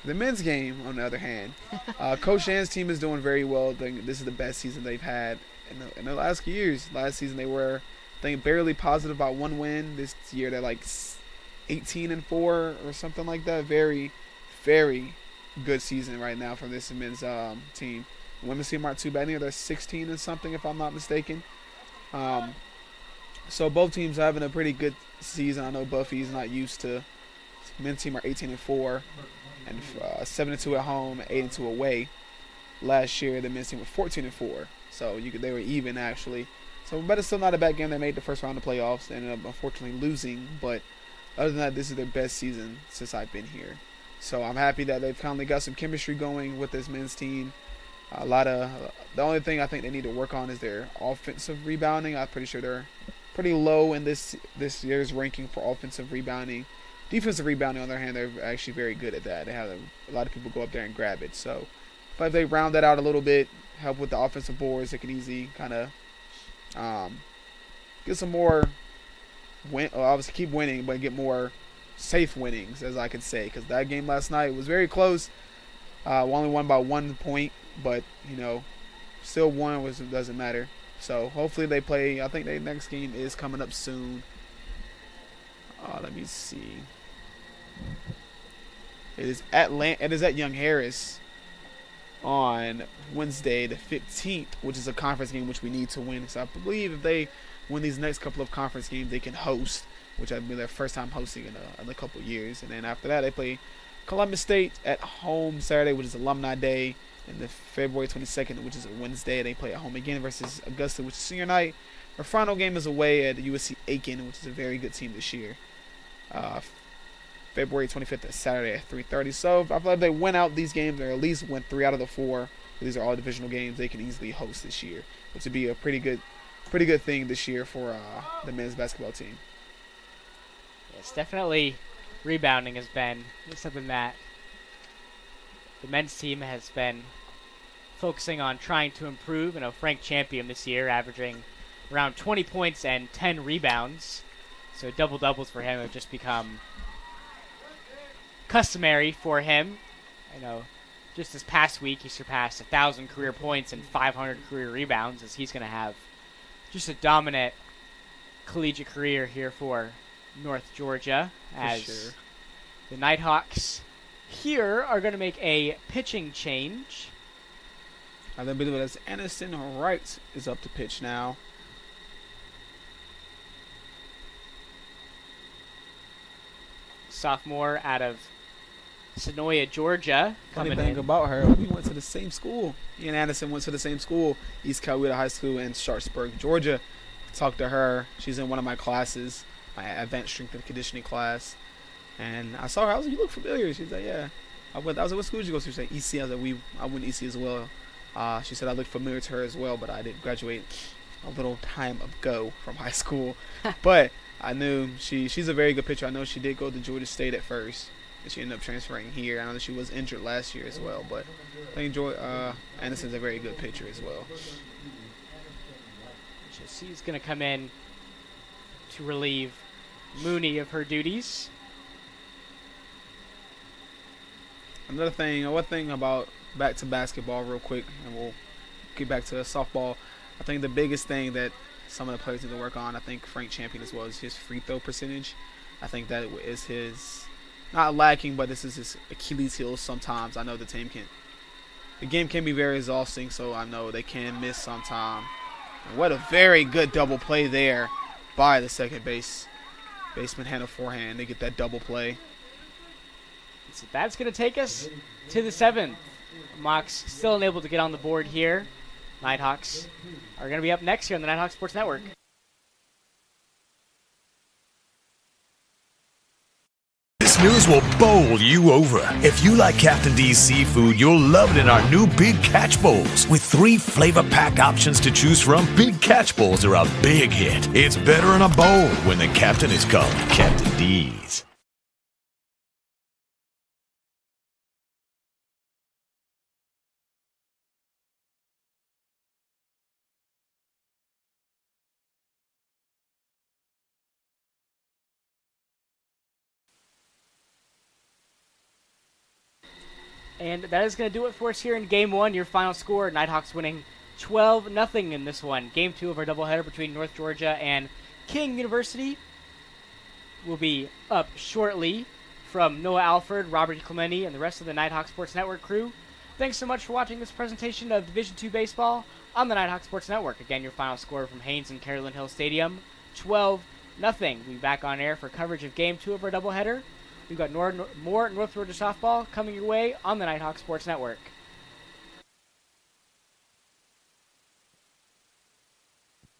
The men's game, on the other hand, Coach Shan's team is doing very well. This is the best season they've had in the last years. Last season they were, I think, barely positive about 1 win. This year they're like 18-4 or something like that. Very, very good season right now for this men's team. Women's team aren't too bad. I think they're 16 and something, if I'm not mistaken. So both teams are having a pretty good season. I know Buffy's not used to. Men's team are 18-4 and 7-2 at home, 8-2 away. Last year, the men's team was 14-4, so they were even actually. So, but it's still not a bad game. They made the first round of playoffs. They ended up unfortunately losing, but other than that, this is their best season since I've been here. So I'm happy that they've finally got some chemistry going with this men's team. The only thing I think they need to work on is their offensive rebounding. I'm pretty sure they're pretty low in this year's ranking for offensive rebounding. Defensive rebounding, on the other hand, they're actually very good at that. They have a lot of people go up there and grab it. So, but if they round that out a little bit, help with the offensive boards, they can easily kind of get some more obviously keep winning, but get more safe winnings, as I could say, because that game last night was very close. We only won by 1 point, but still won, which doesn't matter. So hopefully they play. I think their next game is coming up soon. Let me see. It is at Young Harris on Wednesday the 15th, which is a conference game which we need to win. So I believe if they win these next couple of conference games, they can host, which will be their first time hosting in a couple of years. And then after that, they play Columbus State at home Saturday, which is Alumni Day, and the February 22nd, which is a Wednesday. They play at home again versus Augusta, which is senior night. Our final game is away at USC Aiken, which is a very good team this year. February 25th is Saturday at 3:30. So I feel like they win out these games, or at least win 3 out of the 4. These are all divisional games they can easily host this year, which would be a pretty good thing this year for the men's basketball team. Yes, definitely rebounding has been something that the men's team has been focusing on trying to improve. Frank Champion this year averaging around 20 points and 10 rebounds. So double-doubles for him have just become customary for him. Just this past week he surpassed 1,000 career points and 500 career rebounds, as he's going to have just a dominant collegiate career here for North Georgia, as the Nighthawks here are going to make a pitching change. I then believe it as Anderson Wright is up to pitch now. Sophomore out of Sonoya, Georgia. Funny thing about her, we went to the same school. Me and Anderson went to the same school, East Coweta High School in Sharpsburg, Georgia. Talked to her. She's in one of my classes, my advanced strength and conditioning class. And I saw her. I was like, "You look familiar." She's like, "Yeah." I was like, "What school did you go to?" She said, "EC." I was like, I went to EC as well. She said I looked familiar to her as well, but I did graduate a little time ago from high school. But I knew she's a very good pitcher. I know she did go to Georgia State at first, and she ended up transferring here. I know that she was injured last year as well, but I think Anderson's a very good pitcher as well. She's going to come in to relieve Mooney of her duties. One thing about back to basketball real quick, and we'll get back to softball. I think the biggest thing that some of the players need to work on, I think Frank Champion as well, is his free throw percentage. I think that is his, not lacking, but this is his Achilles heel sometimes. I know the game can be very exhausting, so I know they can miss sometime. And what a very good double play there by the second baseman Hannah Forehand. They get that double play. So that's going to take us to the 7th. Mox still unable to get on the board here. Nighthawks are going to be up next here on the Nighthawk Sports Network. This news will bowl you over. If you like Captain D's seafood, you'll love it in our new Big Catch Bowls. With 3 flavor pack options to choose from, Big Catch Bowls are a big hit. It's better in a bowl when the captain is called Captain D's. And that is going to do it for us here in Game 1. Your final score, Nighthawks winning 12-0 in this one. Game 2 of our doubleheader between North Georgia and King University will be up shortly. From Noah Alford, Robert Clementi, and the rest of the Nighthawk Sports Network crew, Thanks so much for watching this presentation of Division II Baseball on the Nighthawk Sports Network. Again, your final score from Haynes and Carolyn Hill Stadium, 12-0. We'll be back on air for coverage of Game 2 of our doubleheader. We've got more North Georgia softball coming your way on the Nighthawk Sports Network.